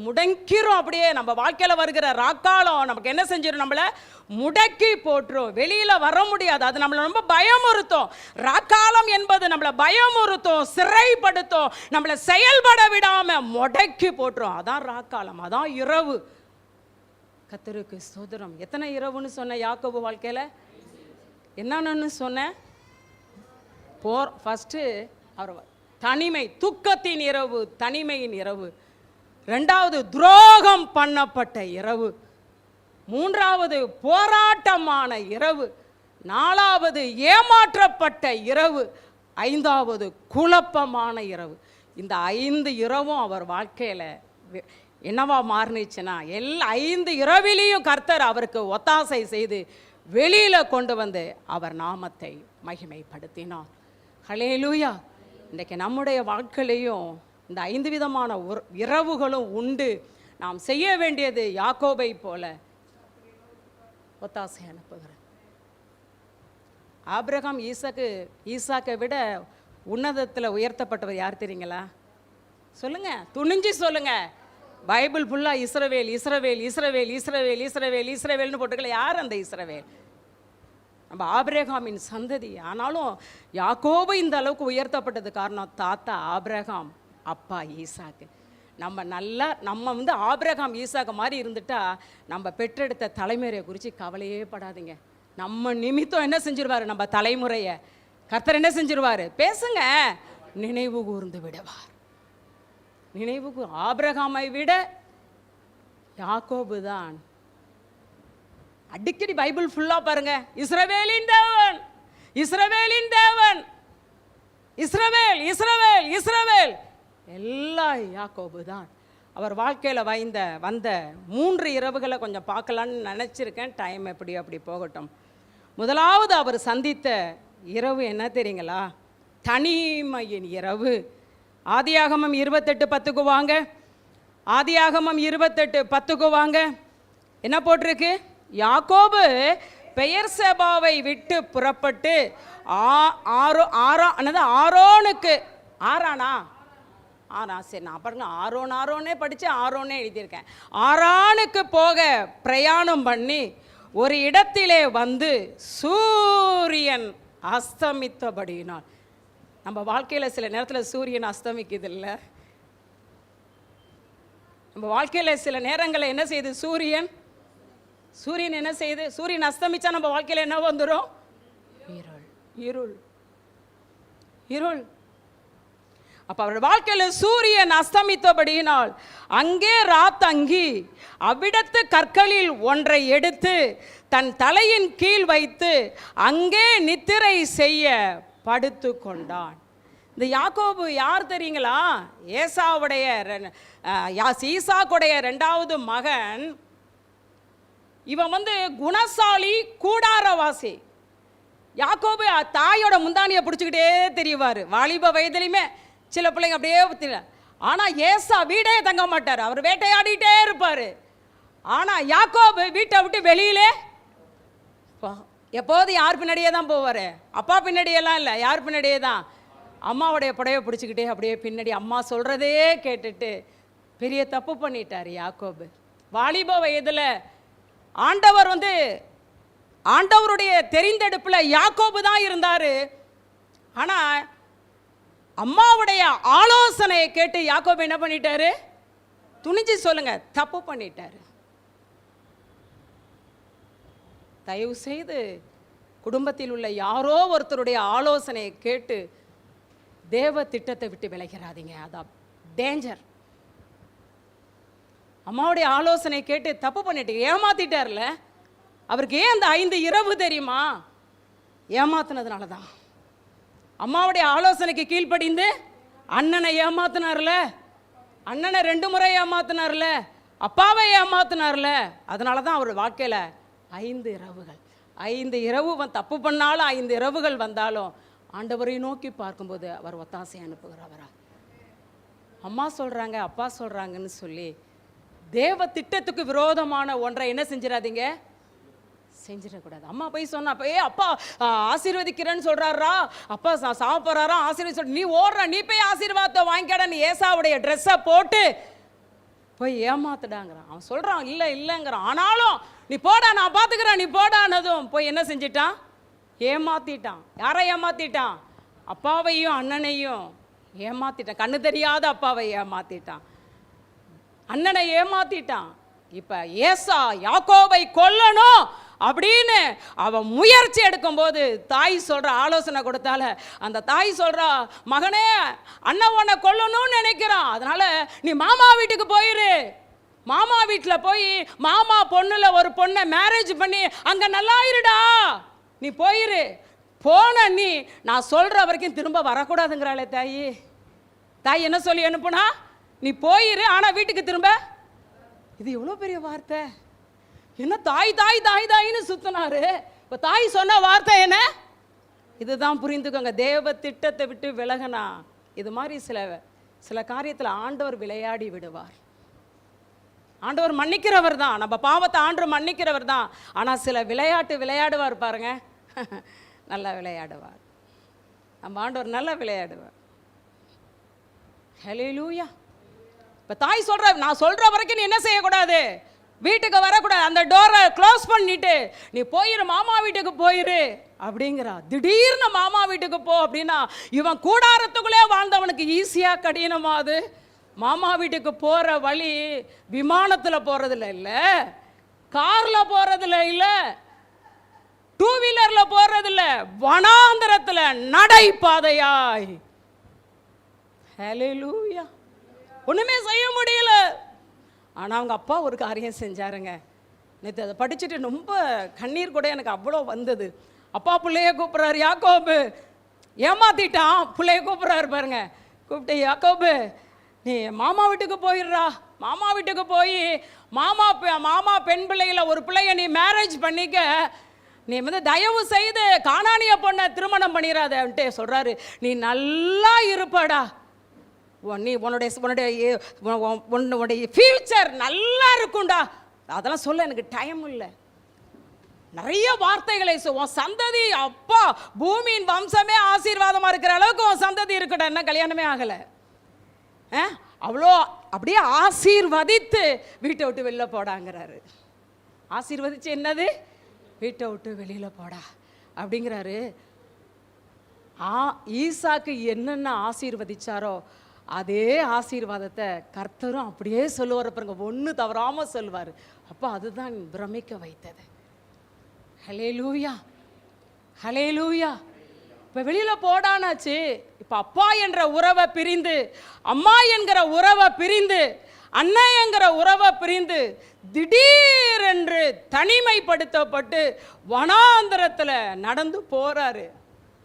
முடங்கிறோம். அப்படியே நம்ம வாழ்க்கையில வருகிற ராக்காலம் நமக்கு என்ன செஞ்சிடும்? நம்மள முடக்கி போட்டுரும், வெளியில வர முடியாது. அது நம்மளை ரொம்ப பயமுறுத்தும். ராக்காலம் என்பது நம்மளை பயமுறுத்தும், சிறைப்படுத்தும், நம்மளை செயல்பட விடாம முடக்கி போட்டுரும். அதான் ராக்காலம், அதான் இரவு. கர்த்தருக்கு ஸ்தோத்திரம். எத்தனை இரவுன்னு சொன்ன யாக்கோபு வாழ்க்கையில? என்னன்னு சொன்ன? ஃபர்ஸ்ட் அவர் தனிமை, துக்கத்தின் இரவு, தனிமையின் இரவு. 2வது துரோகம் பண்ணப்பட்ட இரவு. 3வது போராட்டமான இரவு. 4வது ஏமாற்றப்பட்ட இரவு. 5வது குழப்பமான இரவு. இந்த 5 இரவும் அவர் வாழ்க்கையில என்னவா மாறினுச்சுன்னா, 5 இரவிலையும் கர்த்தர் அவருக்கு ஒத்தாசை செய்து வெளியில கொண்டு வந்து அவர் நாமத்தை மகிமைப்படுத்தினார். ஹல்லேலூயா. இன்றைக்கு நம்முடைய வாழ்க்கையிலையும் இந்த 5 விதமான இரவுகளும் உண்டு. நாம் செய்ய வேண்டியது யாக்கோபை போல ஒத்தாசை அனுப்புகிற. ஆபிரகாம் ஈசாக்கை விட உன்னதத்தில் உயர்த்தப்பட்டவர் யார் தெரியுங்களா? சொல்லுங்க, துணிஞ்சு சொல்லுங்க. பைபிள் ஃபுல்லா இஸ்ரவேல் இஸ்ரவேல் இஸ்ரவேல் இஸ்ரவேல் இஸ்ரவேல் இஸ்ரவேல்னு போட்டுக்கல. யார் அந்த இஸ்ரவேல்? நம்ம ஆபிரகாமின் சந்ததி. ஆனாலும் யாக்கோபு இந்த அளவுக்கு உயர்த்தப்பட்டது காரணம் தாத்தா ஆபிரகாம், அப்பா ஈசாக்கு. நம்ம ஆபிரகாம் ஈசாக்கு மாதிரி இருந்துட்டா நம்ம பெற்றெடுத்த தலைமுறையை குறித்து கவலையே படாதீங்க. நம்ம நிமித்தம் என்ன செஞ்சிருவாரு? நம்ம தலைமுறையை கர்த்தர் என்ன செஞ்சிருவாரு? பேசுங்க, நினைவு கூர்ந்து விடுவார். ஆபிரகாமை விட யாக்கோபு தான். அடிக்கடி பைபிள் ஃபுல்லா பாருங்க, இஸ்ரவேலின் தேவன், இஸ்ரவேலின் தேவன், இஸ்ரவேல் இஸ்ரவேல் இஸ்ரவேல், எல்லாம் யாக்கோபு தான். அவர் வாழ்க்கையில் வந்த 3 இரவுகளை கொஞ்சம் பார்க்கலான்னு நினச்சிருக்கேன். டைம் அப்படி போகட்டும். முதலாவது அவர் சந்தித்த இரவு என்ன தெரியுங்களா? தனிமையின் இரவு. ஆதியாகமம் 28:10க்கு வாங்க. ஆதியாகமம் 28:10க்கு வாங்க. என்ன போட்டிருக்கு? யாக்கோபு பெயர்செபாவை விட்டு புறப்பட்டு ஆரோனுக்கு சரி, நான் பாருங்க ஆரோனே படித்து ஆரோனே எழுதியிருக்கேன். ஆரானுக்கு போக பிரயாணம் பண்ணி ஒரு இடத்திலே வந்து சூரியன் அஸ்தமித்தபடியினால். நம்ம வாழ்க்கையில் சில நேரத்தில் சூரியன் அஸ்தமிக்குது இல்லை? நம்ம வாழ்க்கையில் சில நேரங்களில் என்ன செய்யுது? சூரியன் என்ன செய்யுது? சூரியன் அஸ்தமிச்சா நம்ம வாழ்க்கையில் என்ன வந்துடும்? இருள். அப்ப அவர் வாழ்க்கையில் சூரியன் அஸ்தமித்தபடியினால் அங்கே ராத்தங்கி அவ்விடத்து கற்களில் ஒன்றை எடுத்து தன் தலையின் கீழ் வைத்து அங்கே நித்திரை செய்ய படுத்து கொண்டான். இந்த யாக்கோபு யார் தெரியுங்களா? ஈசாக்குடைய 2வது மகன். இவன் குணசாலி, கூடாரவாசி. யாக்கோபு தாயோட முந்தானியை பிடிச்சிக்கிட்டே தெரியுவார். வாலிப வயதுலையுமே சில பிள்ளைங்க அப்படியே தெரியல. ஆனால் ஏசா வீடே தங்க மாட்டார், அவர் வேட்டையாடிட்டே இருப்பார். ஆனால் யாக்கோபு வீட்டை விட்டு வெளியிலே எப்போது யார் பின்னாடியே தான் போவார்? அப்பா பின்னாடியெல்லாம் இல்லை, யார் பின்னாடியே தான்? அம்மாவுடைய புடவை பிடிச்சிக்கிட்டே அப்படியே பின்னாடி அம்மா சொல்கிறதே கேட்டுட்டு பெரிய தப்பு பண்ணிட்டார் யாக்கோபு. வாலிப வயதில் ஆண்டவருடைய தெரிந்தெடுப்பில் யாக்கோபு தான் இருந்தார். ஆனால் அம்மாவுடைய ஆலோசனையை கேட்டு யாக்கோபு என்ன பண்ணிட்டாரு? துணிஞ்சு சொல்லுங்க, தப்பு பண்ணிட்டாரு. தயவு செய்து குடும்பத்தில் உள்ள யாரோ ஒருத்தருடைய ஆலோசனையை கேட்டு தேவ திட்டத்தை விட்டு விலகிறாதீங்க. அதான் டேஞ்சர். அம்மாவுடைய ஆலோசனை கேட்டு தப்பு பண்ணிட்டு ஏமாத்திட்டார்ல. அவருக்கு ஏன் அந்த 5 இரவு தெரியுமா? ஏமாத்தினதுனால தான். அம்மாவுடைய ஆலோசனைக்கு கீழ்ப்படிந்து அண்ணனை ஏமாத்தினார்ல, அண்ணனை 2 முறை ஏமாத்தினார்ல, அப்பாவை ஏமாத்தினார்ல. அதனால தான் அவர் வாழ்க்கையில் 5 இரவுகள், 5 இரவு தப்பு பண்ணாலும் 5 இரவுகள் வந்தாலும் ஆண்டவரை நோக்கி பார்க்கும்போது அவர் ஒத்தாசை அனுப்புகிறவரா. அம்மா சொல்கிறாங்க, அப்பா சொல்கிறாங்கன்னு சொல்லி தேவ திட்டத்துக்கு விரோதமான ஒன்றை என்ன செஞ்சிடாதீங்க, செஞ்சிடக்கூடாது. அம்மா போய் சொன்னா, அப்போ அப்பா ஆசீர்வதிக்கிறேன்னு சொல்கிறாரா, அப்பா சாப்பிட்றாரா, ஆசீர்வதி நீ ஓடுற, நீ போய் ஆசீர்வாதத்தை வாங்கிக்கடா, நீ ஏசாவுடைய ட்ரெஸ்ஸை போட்டு போய் ஏமாத்துடாங்கிறான். அவன் சொல்கிறான் இல்லை இல்லைங்கிறான். ஆனாலும் நீ போடா நான் பார்த்துக்கிறேன், நீ போடானதும் போய் என்ன செஞ்சிட்டான், ஏமாத்திட்டான். யாரை ஏமாத்திட்டான், அப்பாவையும் அண்ணனையும் ஏமாத்திட்டான். கண்ணு தெரியாத அப்பாவை ஏமாத்திட்டான், அண்ணனை ஏமாத்திட்டான். இப்போ ஏசா யாக்கோபை கொல்லணும் அப்படின்னு அவன் முயற்சி எடுக்கும்போது தாய் சொல்கிற ஆலோசனை கொடுத்தால, அந்த தாய் சொல்கிறா, மகனே அண்ணன் உன்னை கொல்லணும்னு நினைக்கிறான், அதனால் நீ மாமா வீட்டுக்கு போயிரு, மாமா வீட்டில் போய் மாமா பொண்ணில் ஒரு பொண்ணை மேரேஜ் பண்ணி அங்கே நல்லா இருடா, நீ போயிரு. போன நீ நான் சொல்கிற வரைக்கும் திரும்ப வரக்கூடாதுங்கிறாளே தாய். தாய் என்ன சொல்லி அனுப்புனா, நீ போயிரு ஆனால் வீட்டுக்கு திரும்ப. இது எவ்வளோ பெரிய வார்த்தை. என்ன தாய் தாய் தாய் தாயின்னு சுத்தினாரு. இப்போ தாய் சொன்ன வார்த்தை என்ன, இதுதான் புரிந்துக்கோங்க. தேவ திட்டத்தை விட்டு விலகனா இது மாதிரி சில காரியத்தில் ஆண்டவர் விளையாடி விடுவார். ஆண்டவர் மன்னிக்கிறவர் தான், நம்ம பாவத்தை ஆண்டவர் மன்னிக்கிறவர் தான். ஆனால் சில விளையாடுவார் பாருங்க, நல்லா விளையாடுவார். நம்ம ஆண்டவர் நல்லா விளையாடுவார். ஹல்லேலூயா. இப்போ தாய் சொல்ற, நான் சொல்ற வரைக்கும் நீ என்ன செய்யக்கூடாது, வீட்டுக்கு வரக்கூடாது, அந்த டோரை க்ளோஸ் பண்ணிட்டு நீ போயிரு, மாமா வீட்டுக்கு போயிரு அப்படிங்கிறா. திடீர்னு மாமா வீட்டுக்கு போ அப்படின்னா இவன் கூடாரத்துக்குள்ளே வாழ்ந்தவனுக்கு ஈஸியாக கடினமாது. மாமா வீட்டுக்கு போகிற வழி விமானத்தில் போகிறதுல இல்லை, காரில் போகிறதுல இல்லை, 2 வீலரில் போகிறதில்ல, வனாந்தரத்தில் நடைபாதையாய். ஹல்லேலூயா. ஒன்றுமே செய்ய முடியல. ஆனால் அவங்க அப்பா ஒரு காரியம் செஞ்சாருங்க. நேற்று அதை படிச்சுட்டு ரொம்ப கண்ணீர் கூட எனக்கு அவ்வளோ வந்தது. அப்பா பிள்ளைய கூப்பிட்றாரு, யாக்கோபு ஏமாத்திட்டான், பிள்ளைய கூப்பிட்றாரு பாருங்க. கூப்பிட்டு, யாக்கோபு நீ மாமா வீட்டுக்கு போயிடுறா, மாமா வீட்டுக்கு போய் மாமா பெண் பிள்ளைகளை ஒரு பிள்ளைய நீ மேரேஜ் பண்ணிக்க, நீ தயவு செய்து கானானிய பொண்ணை திருமணம் பண்ணிடாதன்ட்டு சொல்கிறாரு. நீ நல்லா இருப்படா, நீ உன்னுடைய ஃபியூச்சர் நல்லா இருக்கும்டா. அதெல்லாம் சொல்ல எனக்கு டைம் இல்லை. நிறைய வார்த்தைகளை உன் சந்ததி, அப்பா பூமியின் வம்சமே ஆசீர்வாதமாக இருக்கிற அளவுக்கு உன் சந்ததி இருக்கட்டும். என்ன கல்யாணமே ஆகலை, அவ்வளோ அப்படியே ஆசீர்வதித்து வீட்டை விட்டு வெளில போடாங்கிறாரு. ஆசீர்வதிச்சு என்னது, வீட்டை விட்டு வெளியில் போடா அப்படிங்கிறாரு. ஈசாக்கு என்னென்ன ஆசீர்வதிச்சாரோ அதே ஆசீர்வாதத்தை கர்த்தரும் அப்படியே சொல்லுவார் பாருங்க, ஒன்று தவறாமல் சொல்லுவார். அப்போ அதுதான் பிரமிக்க வைத்தது. ஹல்லேலூயா, ஹல்லேலூயா. இப்போ வெளியில் போடானாச்சு. இப்போ அப்பா என்ற உறவை பிரிந்து, அம்மா என்கிற உறவை பிரிந்து, அண்ணன் என்கிற உறவை பிரிந்து திடீரென்று தனிமைப்படுத்தப்பட்டு வனாந்தரத்தில் நடந்து போகிறாரு.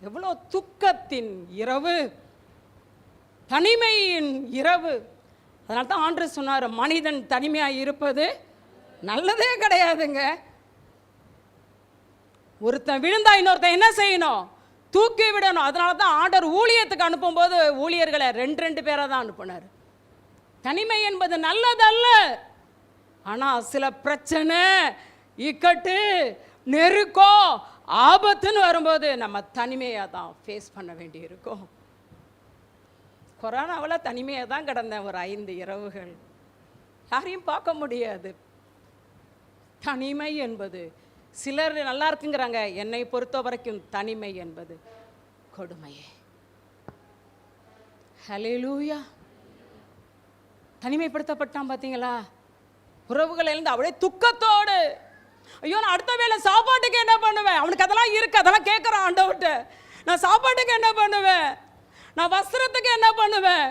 எவ்வளோ துக்கத்தின் இரவு, தனிமையின் இரவு. அதனால தான் ஆண்டவர் சொன்னார், மனிதன் தனிமையாக இருப்பது நல்லதே கிடையாதுங்க. ஒருத்தன் விழுந்தா இன்னொருத்தன் என்ன செய்யணும், தூக்கி விடணும். அதனால தான் ஆண்டவர் ஊழியத்துக்கு அனுப்பும்போது ஊழியர்களை 2 பேரை தான் அனுப்புனார். தனிமை என்பது நல்லதல்ல. ஆனால் சில பிரச்சனை, இக்கட்டு, நெருக்கம், ஆபத்துன்னு வரும்போது நம்ம தனிமையாக தான் ஃபேஸ் பண்ண வேண்டி இருக்கும். கொரோனாவில் தனிமையாக தான் கிடந்தேன் ஒரு 5 இரவுகள். யாரையும் பார்க்க முடியாது. தனிமை என்பது, சிலர் நல்லா இருக்குங்கிறாங்க, என்னை பொறுத்த வரைக்கும் தனிமை என்பது கொடுமையே. ஹல்லேலூயா. தனிமைப்படுத்தப்பட்டான் பார்த்தீங்களா, உறவுகள் இருந்து அப்படியே துக்கத்தோடு. ஐயோ நான் அடுத்த வேளை சாப்பாட்டுக்கு என்ன பண்ணுவேன், அவனுக்கு அதெல்லாம் இருக்கு, அதெல்லாம் கேட்குறான் ஆண்டவர்கிட்ட. நான் சாப்பாட்டுக்கு என்ன பண்ணுவேன், நான் வஸ்திரத்துக்கு என்ன பண்ணுவேன்,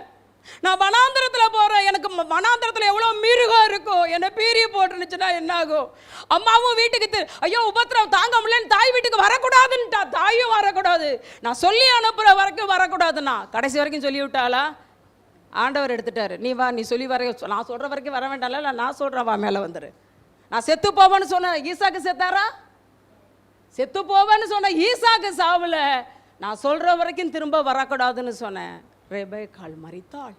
நான் வனாந்திரத்தில் போகிறேன், எனக்கு வனாந்திரத்தில் எவ்வளோ மிருகம் இருக்கும், என்னை பீரிய போட்டுருந்துச்சுன்னா என்ன ஆகும்? அம்மாவும் வீட்டுக்கு ஐயோ உபத்திரம் தாங்க முடியலன்னு தாய் வீட்டுக்கு வரக்கூடாதுன்ட்டா. தாயும் வரக்கூடாது, நான் சொல்லி அனுப்புகிற வரைக்கும் வரக்கூடாதுன்னா கடைசி வரைக்கும் சொல்லி விட்டாளா? ஆண்டவர் எடுத்துட்டாரு. நீ வா, நீ சொல்லி வர, நான் சொல்கிற வரைக்கும் வர வேண்டாம்ல, இல்லை நான் சொல்கிறேன் வா மேலே வந்துரு. நான் செத்து போவேன்னு சொன்னேன், ஈசாக்கு செத்தாரா? செத்து போவேன்னு சொன்ன ஈசாக்கு சாவல. நான் சொல்கிற வரைக்கும் திரும்ப வரக்கூடாதுன்னு சொன்னேன். ரெபெக்காள் மரித்தாள்.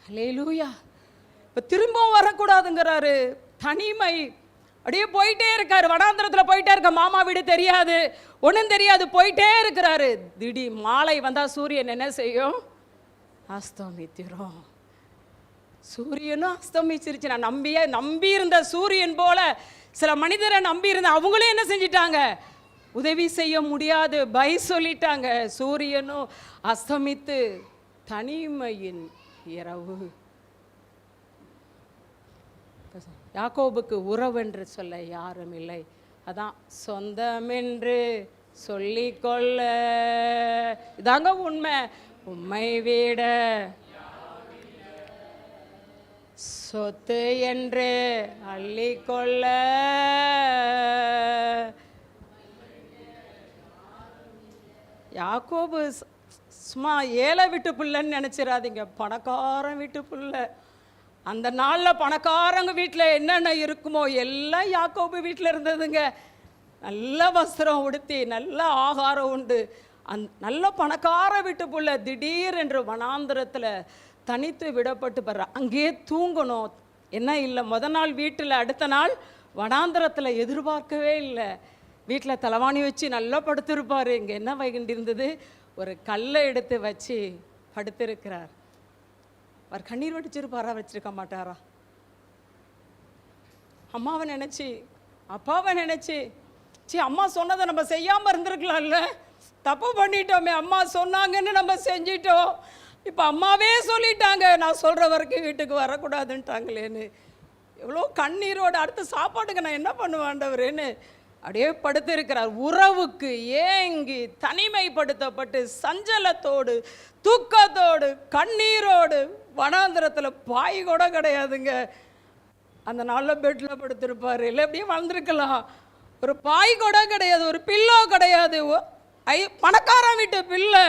அல்லேலூயா. இப்போ திரும்பவும் வரக்கூடாதுங்கிறாரு. தனிமை. அப்படியே போயிட்டே இருக்காரு, வனாந்திரத்தில் போயிட்டே இருக்க. மாமா வீடு தெரியாது, ஒன்றும் தெரியாது, போயிட்டே இருக்கிறாரு. திடீர் மாலை வந்தால் சூரியன் என்ன செய்யும்? அஸ்தமித்திரும். சூரியனும் அஸ்தமிச்சிருச்சு. நான் நம்பி இருந்த சூரியன் போல சில மனிதரை நம்பி இருந்த அவங்களே என்ன செஞ்சிட்டாங்க? உதவி செய்ய முடியாது, பை சொல்லிட்டாங்க. சூரியனும் அஸ்தமித்து தனிமையின் இரவு. யாக்கோபுக்கு உறவென்று சொல்ல யாரும் இல்லை. அதான் சொந்தமென்று சொல்லிக்கொள்ள. இதாங்க உண்மை. உம்மை விட சொத்து என்று அள்ளிக்கொள்ள. யாக்கோபு சும்மா ஏழை வீட்டு பிள்ளைன்னு நினச்சிடாதீங்க, பணக்காரன் வீட்டு பிள்ளை. அந்த நாளில் பணக்காரங்க வீட்டில் என்னென்ன இருக்குமோ எல்லாம் யாக்கோபு வீட்டில் இருந்ததுங்க. நல்ல வஸ்திரம் உடுத்தி, நல்ல ஆகாரம் உண்டு. நல்ல பணக்கார வீட்டு பிள்ளை திடீர் என்று வனாந்திரத்தில் தனித்து விடப்பட்டு போடுற. அங்கேயே தூங்கணும் என்ன இல்லை. நாள் வீட்டில், அடுத்த நாள் வனாந்திரத்தில். எதிர்பார்க்கவே இல்லை. வீட்டில் தலைவாணி வச்சு நல்லா படுத்திருப்பார். இங்கே என்ன வைகின்றிருந்தது? ஒரு கல்லை எடுத்து வச்சு படுத்திருக்கிறார். அவர் கண்ணீர் வடிச்சிருப்பாரா? வச்சிருக்க மாட்டாரா? அம்மாவை நினச்சி, அப்பாவை நினச்சி, அம்மா சொன்னதை நம்ம செய்யாமல் இருந்திருக்கலாம்ல, தப்பு பண்ணிட்டோமே, அம்மா சொன்னாங்கன்னு நம்ம செஞ்சிட்டோம், இப்போ அம்மாவே சொல்லிட்டாங்க நான் சொல்கிற வரைக்கும் வீட்டுக்கு வரக்கூடாதுன்ட்டாங்களேன்னு எவ்வளோ கண்ணீரோடு அடுத்த சாப்பாட்டுக்கு நான் என்ன பண்ணுவேன்டவரேன்னு அப்படியே படுத்திருக்கிறார். உறவுக்கு ஏங்கி தனிமைப்படுத்தப்பட்டு சஞ்சலத்தோடு தூக்கத்தோடு கண்ணீரோடு வனாந்திரத்தில் பாய் கூட கிடையாதுங்க. அந்த நாளில் பெட்டில் படுத்திருப்பார். இல்லை எப்படியும் வளர்ந்துருக்கலாம். ஒரு பாய் கூட கிடையாது, ஒரு பில்லோ கிடையாது. பணக்காரன் வீட்டு பிள்ளை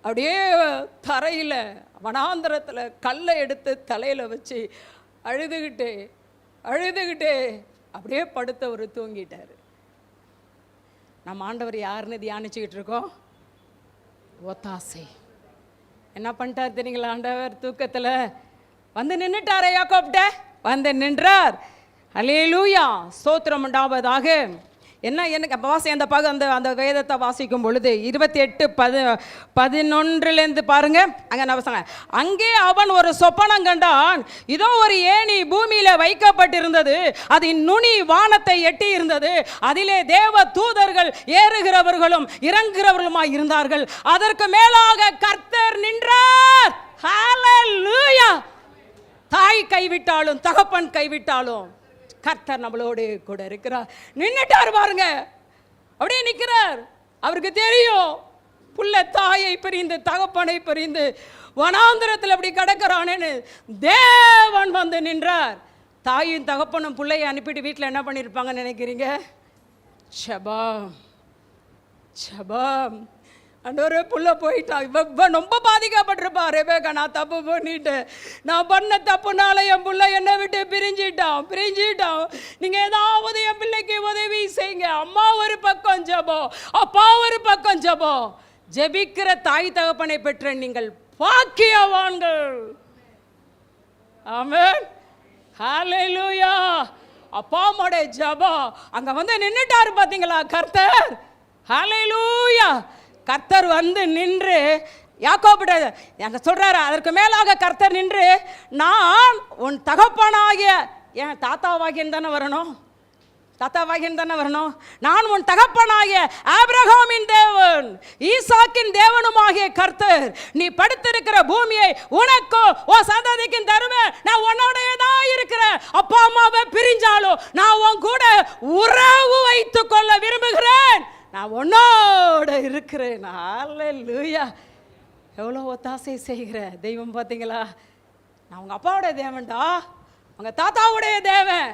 அப்படியே தரையில் வனாந்திரத்தில் கல்லை எடுத்து தலையில் வச்சு அழுதுகிட்டே அப்படியே படுத்தவர் தூங்கிட்டார். நம்ம ஆண்டவர் யாருன்னு தியானிச்சுக்கிட்டு இருக்கோம்? ஒத்தாசை. என்ன பண்ணிட்டார் தெரியுங்களா? ஆண்டவர் தூக்கத்தில் வந்து நின்றுட்டாரே, யாக்கோப்ட வந்து நின்றார். அல்லேலூயா, ஸ்தோத்திரம் உண்டாவதாக. என்ன எனக்கு வாசி அந்த அந்த வேதத்தை வாசிக்கும் பொழுது 28:11 பாருங்க. அங்கே நான் சொன்னேன், அங்கே அவன் ஒரு சொப்பனம் கண்டான். இதோ ஒரு ஏணி பூமியில வைக்கப்பட்டிருந்தது, அதன் நுனி வானத்தை எட்டி இருந்தது. அதிலே தேவ தூதர்கள் ஏறுகிறவர்களும் இறங்குகிறவர்களுமாய் இருந்தார்கள். அதற்கு மேலாக கர்த்தர் நின்றார். ஹல்லேலூயா. தாய் கைவிட்டாலும் தகப்பன் கைவிட்டாலும் கர்த்தர் நம்மளோடு கூட இருக்கிறார். நின்னுட்டார் பாருங்க, அப்படியே நிற்கிறார். அவருக்கு தெரியும் புள்ள தாயை பிரிந்து தகப்பனை பிரிந்து வனாந்திரத்தில் அப்படி கிடக்கிறானேன்னு. தேவன் வந்து நின்றார். தாயும் தகப்பனும் பிள்ளையை அனுப்பிட்டு வீட்டில் என்ன பண்ணியிருப்பாங்கன்னு நினைக்கிறீங்க? ஷபாம் ஷபாம். அண்டோரே புள்ள போயிட்டா. இவன் ரொம்ப பாதிக்கப்பட்டிருப்பா. ரெபேக்கா, நான் தப்பு பண்ணிட்டேன், நான் பண்ண தப்புனால என் பிள்ளை என்னை விட்டு பிரிஞ்சிட்டான். நீங்கள் ஏதாவது என் பிள்ளைக்கு உதவி செய்யுங்க. அம்மா ஒரு பக்கம் ஜெபம், அப்பா ஒரு பக்கம் ஜெபம். ஜெபிக்கிற தாய் தகப்பனை பெற்ற நீங்கள் பாக்கியவான்கள். ஆமென். ஹல்லேலூயா. அப்பா அம்மாவுடைய ஜெபம் அங்கே வந்து நின்றுட்டாரு பார்த்தீங்களா கர்த்தர்? ஹல்லேலூயா. கர்த்தர் வந்து நின்று யாக்கோபிட்ட அங்கே சொல்கிறாரு, அதற்கு மேலாக கர்த்தர் நின்று, நான் உன் தகப்பனாகிய என் தாத்தாவாகியன் தானே வரணும், நான் உன் தகப்பனாகிய ஆபிரகாமின் தேவன் ஈசாக்கின் தேவனுமாகிய கர்த்தர், நீ படுத்திருக்கிற பூமியை உனக்கும் உன் சந்ததிக்கும் தருவேன். நான் உன்னோடைய தான் இருக்கிறேன். அப்பா அம்மாவை பிரிஞ்சாலும் நான் உன் கூட உறவு வைத்துக் கொள்ள விரும்புகிறேன். நான் உன்னோட இருக்கிறேன். ஹல்லேலூயா. எவ்வளோ ஒத்தாசை செய்கிற தெய்வம் பார்த்தீங்களா? நான் உங்கள் அப்பாவுடைய தேவன்டா, உங்கள் தாத்தாவுடைய தேவன்,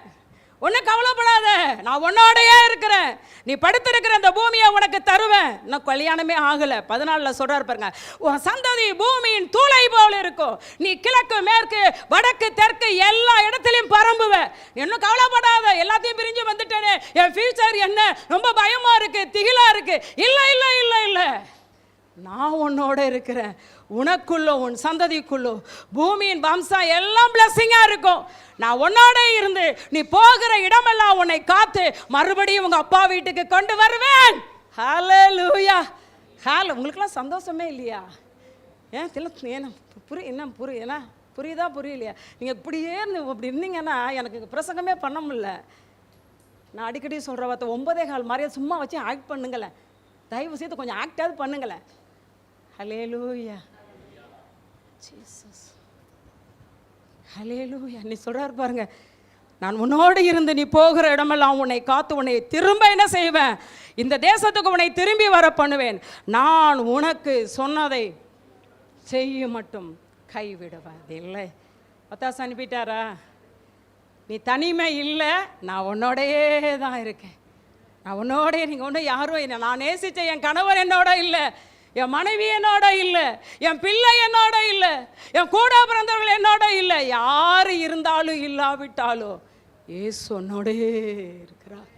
ஒன்றும் கவலைப்படாத, நான் உன்னோடையே இருக்கிறேன், நீ படுத்திருக்கிற அந்த பூமியை உனக்கு தருவேன். இன்னும் கல்யாணமே ஆகலை. 14 சொல்றாரு பாருங்க, உன் சந்ததி பூமியின் தூளை போல இருக்கும், நீ கிழக்கு மேற்கு வடக்கு தெற்கு எல்லா இடத்துலையும் பரம்புவ, இன்னும் கவலைப்படாத, எல்லாத்தையும் பிரிஞ்சு வந்துட்டேனே, என் ஃபியூச்சர் என்ன, ரொம்ப பயமா இருக்கு, திகிலா இருக்கு. இல்லை இல்லை இல்லை இல்லை, நான் உன்னோட இருக்கிறேன், உனக்குள்ளோ உன் சந்ததிக்குள்ளோ பூமியின் வம்சம் எல்லாம் பிளஸிங்கா இருக்கும். நான் உன்னோட இருந்து நீ போகிற இடமெல்லாம் உன்னை காத்து மறுபடியும் உங்க அப்பா வீட்டுக்கு கொண்டு வருவேன். ஹல்லேலூயா. உங்களுக்கெல்லாம் சந்தோஷமே இல்லையா? ஏன் என்ன புரியுதா புரியலையா? நீங்கள் இப்படியே அப்படி இருந்தீங்கன்னா எனக்கு பிரசங்கமே பண்ண முடியல. நான் அடிக்கடி சொல்கிற வார்த்தை 9:15 மாதிரியே சும்மா வச்சு ஆக்ட் பண்ணுங்களேன், தயவு செய்து கொஞ்சம் ஆக்டாவது பண்ணுங்களேன். ஹல்லேலூயா ஜீசஸ், ஹல்லேலூயா. நீ சொல்றாரு பாருங்க, நான் உன்னோடு இருந்து நீ போகிற இடமெல்லாம் உன்னை காத்து உன்னை திரும்ப என்ன செய்வேன், இந்த தேசத்துக்கு உன்னை திரும்பி வர பண்ணுவேன், நான் உனக்கு சொன்னதை செய்ய மட்டும் கைவிடுவதில்லை. பத்தாசு அனுப்பிட்டாரா? நீ தனிமை இல்லை, நான் உன்னோடையே தான் இருக்கேன், நான் உன்னோடைய. நீங்கள் ஒன்றும் யாரும் நான் நேசித்த என் கணவர் என்னோட இல்லை, என் மனைவி என்னோட இல்லை, என் பிள்ளை என்னோட இல்லை, என் கூட பிறந்தவர்கள் என்னோட இல்லை, யார் இருந்தாலும் இல்லாவிட்டாலும் ஏசு உன்னோடே இருக்கிறார்.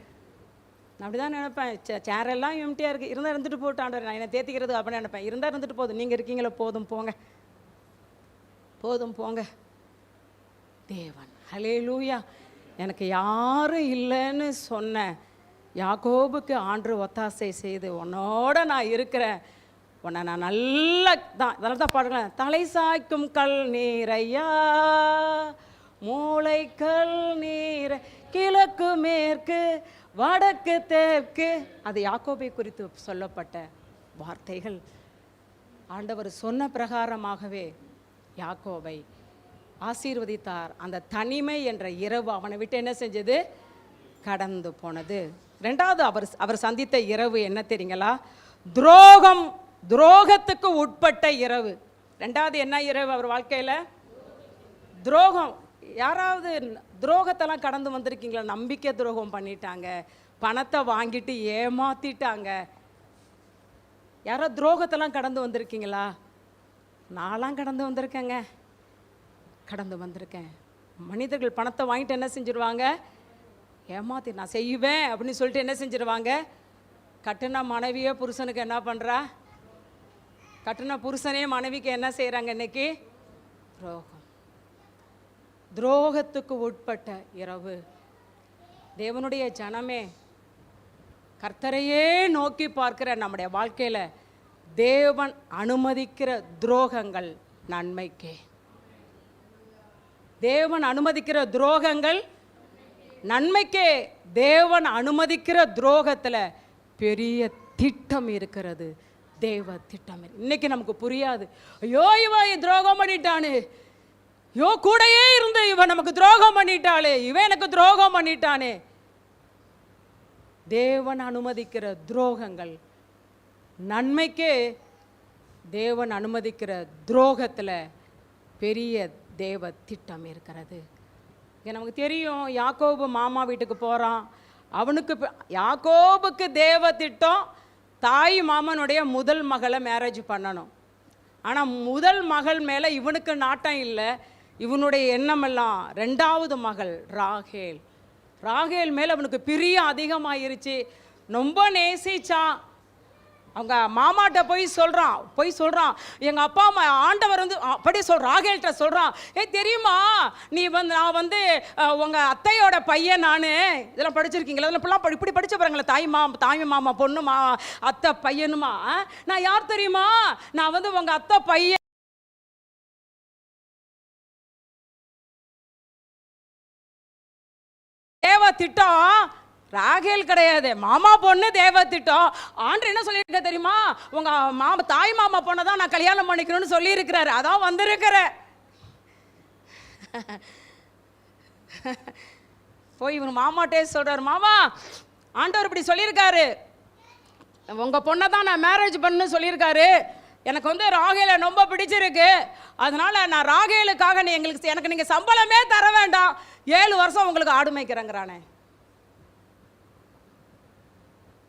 நான் அப்படி தான் நினைப்பேன். சேரெல்லாம் எம்டியாக இருக்குது, இருந்தால் இருந்துட்டு போட்டாண்டவர், நான் என்னை தேத்திக்கிறது அப்படின்னு நினைப்பேன். இருந்தால் இருந்துட்டு போதும், நீங்கள் இருக்கீங்களே போதும் போங்க, போதும் போங்க. தேவன் ஹல்லேலூயா. எனக்கு யாரும் இல்லைன்னு சொன்ன யாக்கோபுக்கு ஆண்டவர் ஒத்தாசை செய்து உன்னோட நான் இருக்கிறேன், உன்னை நான் நல்லா தான், இதெல்லாம் தான் பாடுங்களேன். தலை சாய்க்கும் கல் நீரையா மூளை கல் நீரை, கிழக்கு மேற்கு வடக்கு தெற்கு, அது யாக்கோபை குறித்து சொல்லப்பட்ட வார்த்தைகள். ஆண்டவர் சொன்ன பிரகாரமாகவே யாக்கோபை ஆசீர்வதித்தார். அந்த தனிமை என்ற இரவு அவனை விட்டு என்ன செஞ்சது, கடந்து போனது. ரெண்டாவது அவர் சந்தித்த இரவு என்ன தெரியுங்களா? துரோகத்துக்கு உட்பட்ட இரவு. ரெண்டாவது என்ன இரவு அவர் வாழ்க்கையில்? துரோகம். யாராவது துரோகத்தெல்லாம் கடந்து வந்திருக்கீங்களா? நம்பிக்கை துரோகம் பண்ணிட்டாங்க, பணத்தை வாங்கிட்டு ஏமாத்திட்டாங்க. யாரோ துரோகத்தெல்லாம் கடந்து வந்திருக்கீங்களா? நான்லாம் கடந்து வந்திருக்கேங்க, கடந்து வந்திருக்கேன். மனிதர்கள் பணத்தை வாங்கிட்டு என்ன செஞ்சிருவாங்க, ஏமாத்தி நான் செய்வேன் அப்படின்னு சொல்லிட்டு என்ன செஞ்சிருவாங்க, கட்டின மனைவியே புருஷனுக்கு என்ன பண்ணுறா, கட்டின புருஷனே மனைவிக்கு என்ன செய்கிறாங்க இன்னைக்கு, துரோகம். துரோகத்துக்கு உட்பட்ட இரவு. தேவனுடைய ஜனமே, கர்த்தரையே நோக்கி பார்க்கிற நம்முடைய வாழ்க்கையில் தேவன் அனுமதிக்கிற துரோகங்கள் நன்மைக்கே. தேவன் அனுமதிக்கிற துரோகங்கள் நன்மைக்கே. தேவன் அனுமதிக்கிற துரோகத்தில் பெரிய திட்டம் இருக்கிறது, தேவ திட்டம். இன்னைக்கு நமக்கு புரியாது. ஐயோ இவன் துரோகம் பண்ணிட்டானு, ஐயோ கூடையே இருந்து இவன் நமக்கு துரோகம் பண்ணிட்டாளே, இவன் எனக்கு துரோகம் பண்ணிட்டானே. தேவன் அனுமதிக்கிற துரோகங்கள் நன்மைக்கே. தேவன் அனுமதிக்கிற துரோகத்தில் பெரிய தேவ திட்டம் இருக்கிறது. இங்கே நமக்கு தெரியும், யாக்கோபு மாமா வீட்டுக்கு போகிறான். அவனுக்கு யாக்கோபுக்கு தேவ திட்டம் தாய் மாமனுடைய முதல் மகளை மேரேஜ் பண்ணணும். ஆனால் முதல் மகள் மேலே இவனுக்கு நாட்டம் இல்லை. இவனுடைய எண்ணமெல்லாம் ரெண்டாவது மகள் ராகேல். ராகேல் மேலே அவனுக்கு பிரியம் அதிகமாகிருச்சு. ரொம்ப நேசிச்சான். அவங்க மாமாட்ட போய் சொல்கிறான் எங்கள் அப்பா அம்மா ஆண்டவர் வந்து அப்படி ராகேல்கிட்ட சொல்கிறான், தெரியுமா நீ நான் உங்கள் அத்தையோட பையன், நான் இதெல்லாம் படிச்சிருக்கீங்களா, இதெல்லாம் இப்படி படிச்ச பாருங்களேன், தாய் மாமா பொண்ணுமா அத்தை பையனுமா, நான் யார் தெரியுமா, நான் உங்கள் அத்தை பையன். தேவ திட்டம் ராகேல் கிடையாது, மாமா பொண்ணு தேவ திட்டம். ஆண்டவர் என்ன சொல்லியிருக்க தெரியுமா, உங்க தாய் மாமா பொண்ணை தான் நான் கல்யாணம் பண்ணிக்கணும்னு சொல்லியிருக்கிறாரு. அதான் வந்திருக்கிற. போய் இவன் மாமாட்டே சொல்றாரு, மாமா ஆண்டவர் இப்படி சொல்லியிருக்காரு, உங்க பொண்ணை தான் நான் மேரேஜ் பண்ணு சொல்லியிருக்காரு, எனக்கு வந்து ராகேலை ரொம்ப பிடிச்சிருக்கு, அதனால நான் ராகேலுக்காக எனக்கு நீங்கள் சம்பளமே தர வேண்டாம், 7 வருஷம் உங்களுக்கு ஆடு மேய்க்கிறேங்கிறானே.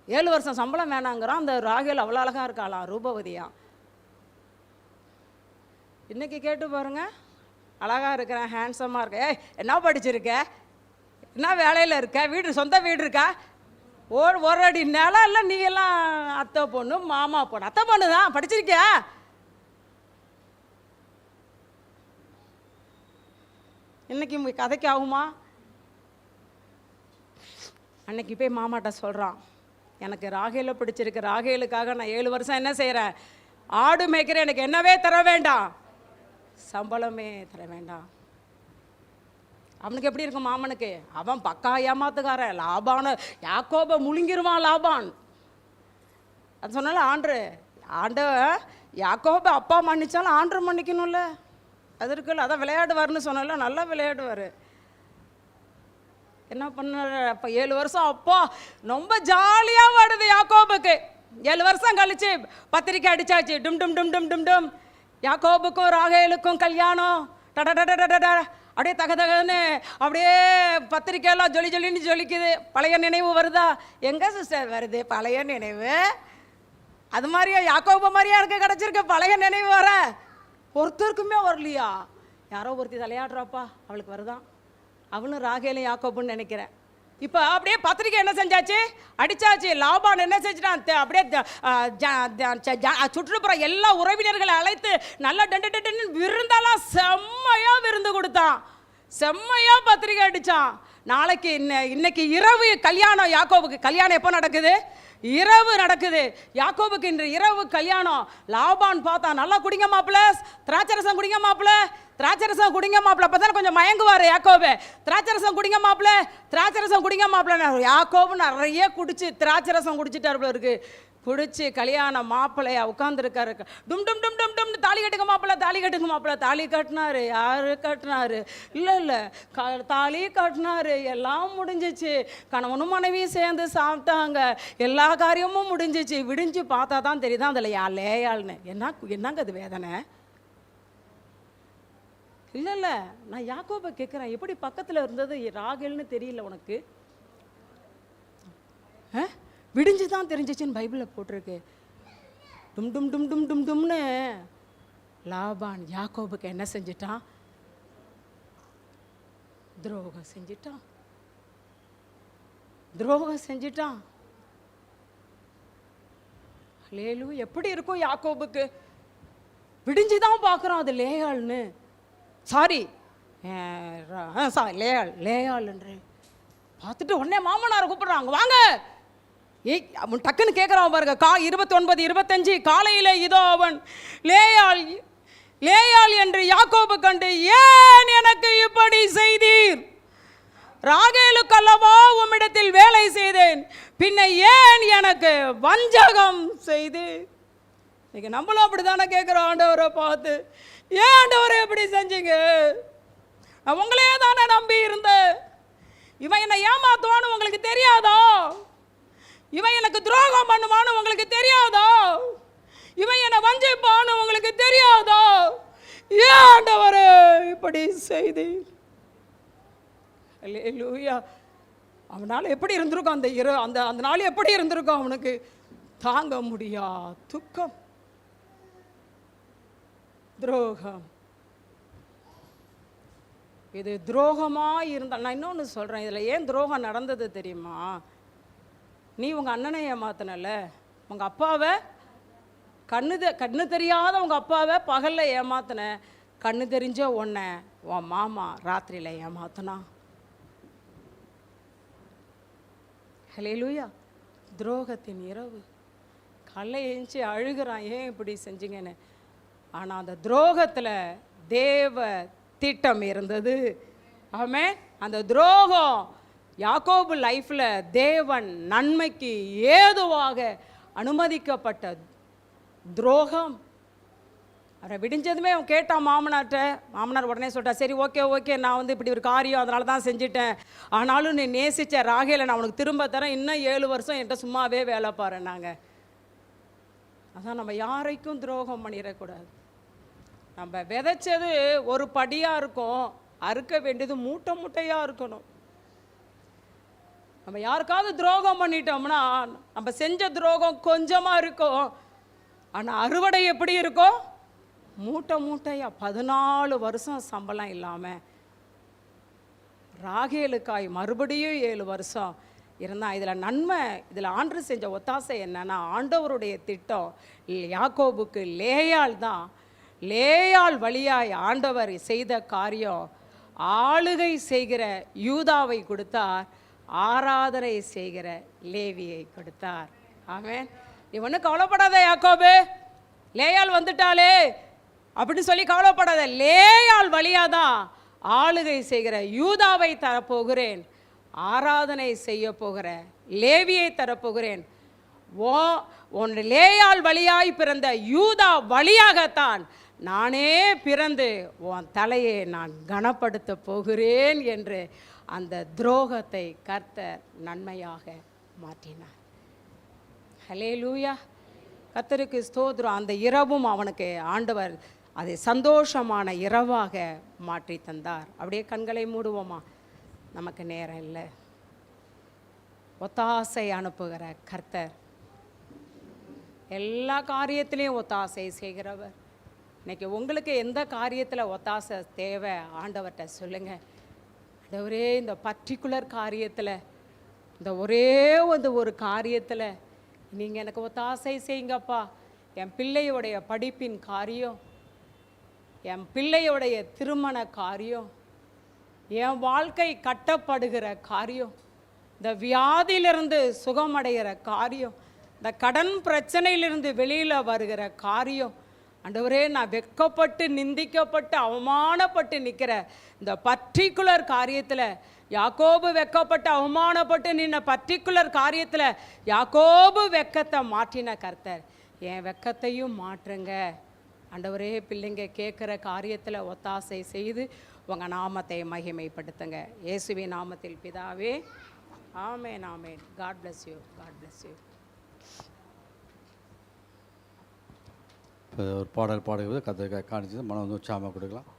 7 வருஷம் சம்பளம் வேணாங்கிறான். அந்த ராகேல் அவ்வளோ அழகாக இருக்காளாம், ரூபவதியா. இன்னைக்கு கேட்டு பாருங்க, அழகாக இருக்கிறேன், ஹேண்ட்ஸமாக இருக்க, என்ன படிச்சிருக்க, என்ன வேலையில் இருக்க, சொந்த வீடு இருக்கா, ஒரு அடி நிலம் இல்லை, நீ எல்லாம் அத்தை பொண்ணு மாமா பொண்ணு, அத்தை பொண்ணு தான், படிச்சிருக்கியா? இன்னைக்கு கதைக்கு ஆகுமா? அன்னைக்கு போய் மாமாட்ட சொல்கிறான், எனக்கு ராகேலை பிடிச்சிருக்கு, ராகேலுக்காக நான் 7 வருஷம் என்ன செய்கிறேன், ஆடு மேய்க்கிறேன், எனக்கு என்னவே தர வேண்டாம், சம்பளமே தர வேண்டாம். அவனுக்கு எப்படி இருக்கும் மாமனுக்கு? அவன் பக்கா ஏமாத்துக்காரன், லாபான யாக்கோபை முழுங்கிருவான் லாபான். அது சொன்னால ஆண்ட யாக்கோபை அப்பா மன்னிச்சாலும் ஆண்டு மன்னிக்கணும்ல, அது இருக்குல்ல. அதான் விளையாடுவார்னு சொன்னால நல்லா விளையாடுவார். என்ன பண்ண அப்போ 7 வருஷம் அப்பா ரொம்ப ஜாலியாக வருது யாக்கோபுக்கு. 7 வருஷம் கழிச்சு பத்திரிக்கை அடிச்சாச்சு, டும் டும் டும் டும் டும் டும், யாக்கோபுக்கும் ராகேலுக்கும் கல்யாணம், டடடடடட, அப்படியே தகதகன்னு அப்படியே பத்திரிக்கையெல்லாம் ஜொலி ஜொலின்னு ஜொலிக்குது. பழைய நினைவு வருதா? எங்கே சிஸ்டர் வருது பழைய நினைவு? அது மாதிரியா யாக்கோபு மாதிரியா எனக்கு கிடச்சிருக்கு பழைய நினைவு வர? ஒருத்தருக்குமே வரலையா? யாரோ ஒருத்தி தலையாடுறாப்பா, அவளுக்கு வருதான். அவனும் ராகேலும் யாக்கோபுன்னு நினைக்கிறேன். இப்போ அப்படியே பத்திரிக்கை என்ன செஞ்சாச்சு, அடிச்சாச்சு. லாபான் என்ன செஞ்சுட்டான், அப்படியே சுற்றுப்புற எல்லா உறவினர்களை அழைத்து நல்லா டண்டு டண்டுன்னு விருந்தெல்லாம் செம்மையா விருந்து கொடுத்தான், செம்மையா பத்திரிக்கை அடிச்சான். நாளைக்கு இன்னைக்கு இரவு கல்யாணம் யாக்கோபுக்கு. கல்யாணம் எப்போ நடக்குது? இரவு நடக்குது. யாக்கோபுக்கு இன்று இரவு கல்யாணம். லாபான் பார்த்தா, நல்லா குடிங்க மாப்பிள்ள, திராட்சரசம் குடிங்க மாப்பிள்ள, திராட்சரசம் குடிங்க மாப்பிள்ள. அப்போ தானே கொஞ்சம் மயங்குவார் யாக்கோபு. திராட்சரசம் குடிங்க மாப்பிள்ள, திராட்சரசம் குடிங்க மாப்பிள்ள. யாக்கோபு நிறைய குடிச்சு திராட்சரசம் குடிச்சிட்டாரு போல இருக்கு. குடிச்சு கல்யாண மாப்பிள்ளையா உட்காந்துருக்காரு. டும் டும் டும் டும் டும், தாலி கட்டுங்க மாப்பிள்ள, தாலி கட்டுங்க மாப்பிள்ள. தாலி கட்டினாரு. யாரு கட்டினாரு? இல்லை தாலி கட்டினாரு. எல்லாம் முடிஞ்சிச்சு. கணவனும் மனைவியும் சேர்ந்து சாப்பிட்டாங்க. எல்லா காரியமும் முடிஞ்சிச்சு. விடிஞ்சு பார்த்தா தான் தெரியுதான் அதில் லேயாள்னு. என்னங்க அது வேதனை? இல்லை நான் யாக்கோபை கேட்குறேன், எப்படி பக்கத்தில் இருந்தது ராகேல்னு தெரியல உனக்கு? விடிஞ்சு தான் தெரிஞ்சிச்சுன்னு பைபிளில் போட்டிருக்கு. டும் டும் டும் டும் டும் டும்னு லாபான் யாக்கோபுக்கு என்ன செஞ்சிட்டான்? துரோகம் செஞ்சிட்டான், துரோகம் செஞ்சிட்டான். லேலு எப்படி இருக்கும் யாக்கோபுக்கு? விடிஞ்சுதான் பார்க்குறோம் அது லேயாள்னு. சாரி லேயாள்ன்று பார்த்துட்டு உடனே மாமனாரை கூப்பிடுறாங்க, வாங்க. அவன் டக்குன்னு கேட்குறான் பாருங்க. 29, 25 காலையில் இதோ அவன் லேயாள் என்று யாக்கோபு கண்டு, ஏன் எனக்கு இப்படி செய்தீர்? ராகேலுக்கு அல்லவா உம்மிடத்தில் வேலை செய்தேன், பின்ன ஏன் எனக்கு வஞ்சகம் செய்தீர்? இன்னைக்கு நம்மளும் அப்படித்தானே கேட்குறோம் ஆண்டவரை பார்த்து, ஏன் ஆண்டவரை எப்படி செஞ்சீங்க? நான் உங்களே தானே நம்பி இருந்தேன். இவன் என்னை ஏமாத்துவான்னு உங்களுக்கு தெரியாதோ? இவன் எனக்கு துரோகம் பண்ணுவான்னு உங்களுக்கு தெரியாதோ? இவன் என்னை வஞ்சிப்பான்னு உங்களுக்கு தெரியாதோ? ஏன் ஆண்டவரே இப்படி செய்தீர்? அல்லேலூயா. அவனால் எப்படி இருந்திருக்கும் அந்த அந்த நாள் எப்படி இருந்திருக்கும் அவனுக்கு? தாங்க முடியா துக்கம், துரோகம். இது துரோகமாக இருந்தால், நான் இன்னொன்று சொல்கிறேன், இதில் ஏன் துரோகம் நடந்தது தெரியுமா? நீ உங்கள் அண்ணனை ஏமாத்தினல, உங்கள் அப்பாவை கண்ணு தெரியாத உங்கள் அப்பாவை பகலில் ஏமாத்தின, கண்ணு தெரிஞ்ச உன்னை உன் மாமா ராத்திரியில் ஏமாத்தினா. ஹல்லேலூயா. துரோகத்தின் இரவு. காலைல எழுந்துச்சு அழுகிறான், ஏன் இப்படி செஞ்சீங்கன்னு. ஆனால் அந்த துரோகத்தில் தேவ திட்டம் இருந்தது. ஆமென். அந்த துரோகம் யாக்கோபு லைஃப்பில் தேவன் நன்மைக்கு ஏதுவாக அனுமதிக்கப்பட்ட துரோகம். அவரை விடிஞ்சதுமே அவன் கேட்டான் மாமனார்ட்ட. மாமனார் உடனே சொல்லிட்டா, சரி ஓகே நான் வந்து இப்படி ஒரு காரியம் அதனால தான் செஞ்சுட்டேன், ஆனாலும் நீ நேசித்த ராகேலை நான் உனக்கு திரும்ப தரேன், இன்னும் 7 வருஷம் என்கிட்ட சும்மாவே வேலை பாருன்னாங்க. அதான் நம்ம யாரைக்கும் துரோகம் பண்ணிடக்கூடாது. நம்ம விதைச்சது ஒரு படியாக இருக்கும், அறுக்க வேண்டியது மூட்டை மூட்டையாக இருக்கணும். நம்ம யாருக்காவது துரோகம் பண்ணிட்டோம்னா நம்ம செஞ்ச துரோகம் கொஞ்சமாக இருக்கும், ஆனால் அறுவடை எப்படி இருக்கும்? மூட்டை மூட்டையாக. 14 வருஷம் சம்பளம் இல்லாமல் ராகேலுக்காய் மறுபடியும் 7 வருஷம் இருந்தால் இதில் நன்மை, இதில் ஆண்டு செஞ்ச ஒத்தாசை என்னன்னா, ஆண்டவருடைய திட்டம் யாக்கோபுக்கு லேயாள் தான். லேயாள் வழியாய் ஆண்டவர் செய்த காரியம், ஆளுகை செய்கிற யூதாவை கொடுத்தார், ஆராதனை செய்கிற லேவியை கொடுத்தார். ஆமென். நீ ஒன்றும் கவலைப்படாத யாக்கோபு, லேயாள் வந்துட்டாலே அப்படின்னு சொல்லி கவலைப்படாத. லேயாள் வழியாதான் ஆளுகை செய்கிற யூதாவை தரப்போகிறேன், ஆராதனை செய்ய போகிற லேவியை தரப்போகிறேன். உன் லேயாள் வழியாய் பிறந்த யூதா வழியாகத்தான் நானே பிறந்து உன் தலையை நான் கனப்படுத்த போகிறேன் என்று அந்த துரோகத்தை கர்த்தர் நன்மையாக மாற்றினார். ஹல்லேலூயா, கர்த்தருக்கு ஸ்தோத்திரம். அந்த இரவும் அவனுக்கு ஆண்டவர் அதை சந்தோஷமான இரவாக மாற்றி தந்தார். அப்படியே கண்களை மூடுவோமா, நமக்கு நேரம் இல்லை. ஒத்தாசை அனுப்புகிற கர்த்தர், எல்லா காரியத்திலையும் ஒத்தாசை செய்கிறவர். இன்னைக்கு உங்களுக்கு எந்த காரியத்தில் ஒத்தாசை தேவை ஆண்டவர்கிட்ட சொல்லுங்கள். ஆண்டவரே, இந்த பர்டிகுலர் காரியத்தில், இந்த ஒரே ஒரு காரியத்தில் நீங்கள் எனக்கு ஒத்தாசை செய்யுங்கப்பா. என் பிள்ளையோடைய படிப்பின் காரியம், என் பிள்ளையோடைய திருமண காரியம், என் வாழ்க்கை கட்டப்படுகிற காரியம், இந்த வியாதியிலிருந்து சுகமடைகிற காரியம், இந்த கடன் பிரச்சனையிலிருந்து வெளியில் வருகிற காரியம். ஆண்டவரே, நான் வெட்கப்பட்டு நிந்திக்கப்பட்டு அவமானப்பட்டு நிற்கிற இந்த பர்டிகுலர் காரியத்தில், யாக்கோபு வெட்கப்பட்டு அவமானப்பட்டு நின்ன பர்டிகுலர் காரியத்தில் யாக்கோபு வெட்கத்தை மாற்றின கர்த்தர் என் வெட்கத்தையும் மாற்றுங்க ஆண்டவரே. பிள்ளைங்க கேட்குற காரியத்தில் ஒத்தாசை செய்து உங்கள் நாமத்தை மகிமைப்படுத்துங்க. இயேசுவின் நாமத்தில் பிதாவே, ஆமென் ஆமென். God bless you, God bless you. ஒரு பாடல் பாடுகிறது கதை காணிச்சு மனம் வந்து உற்சாகமாக கொடுக்கலாம்.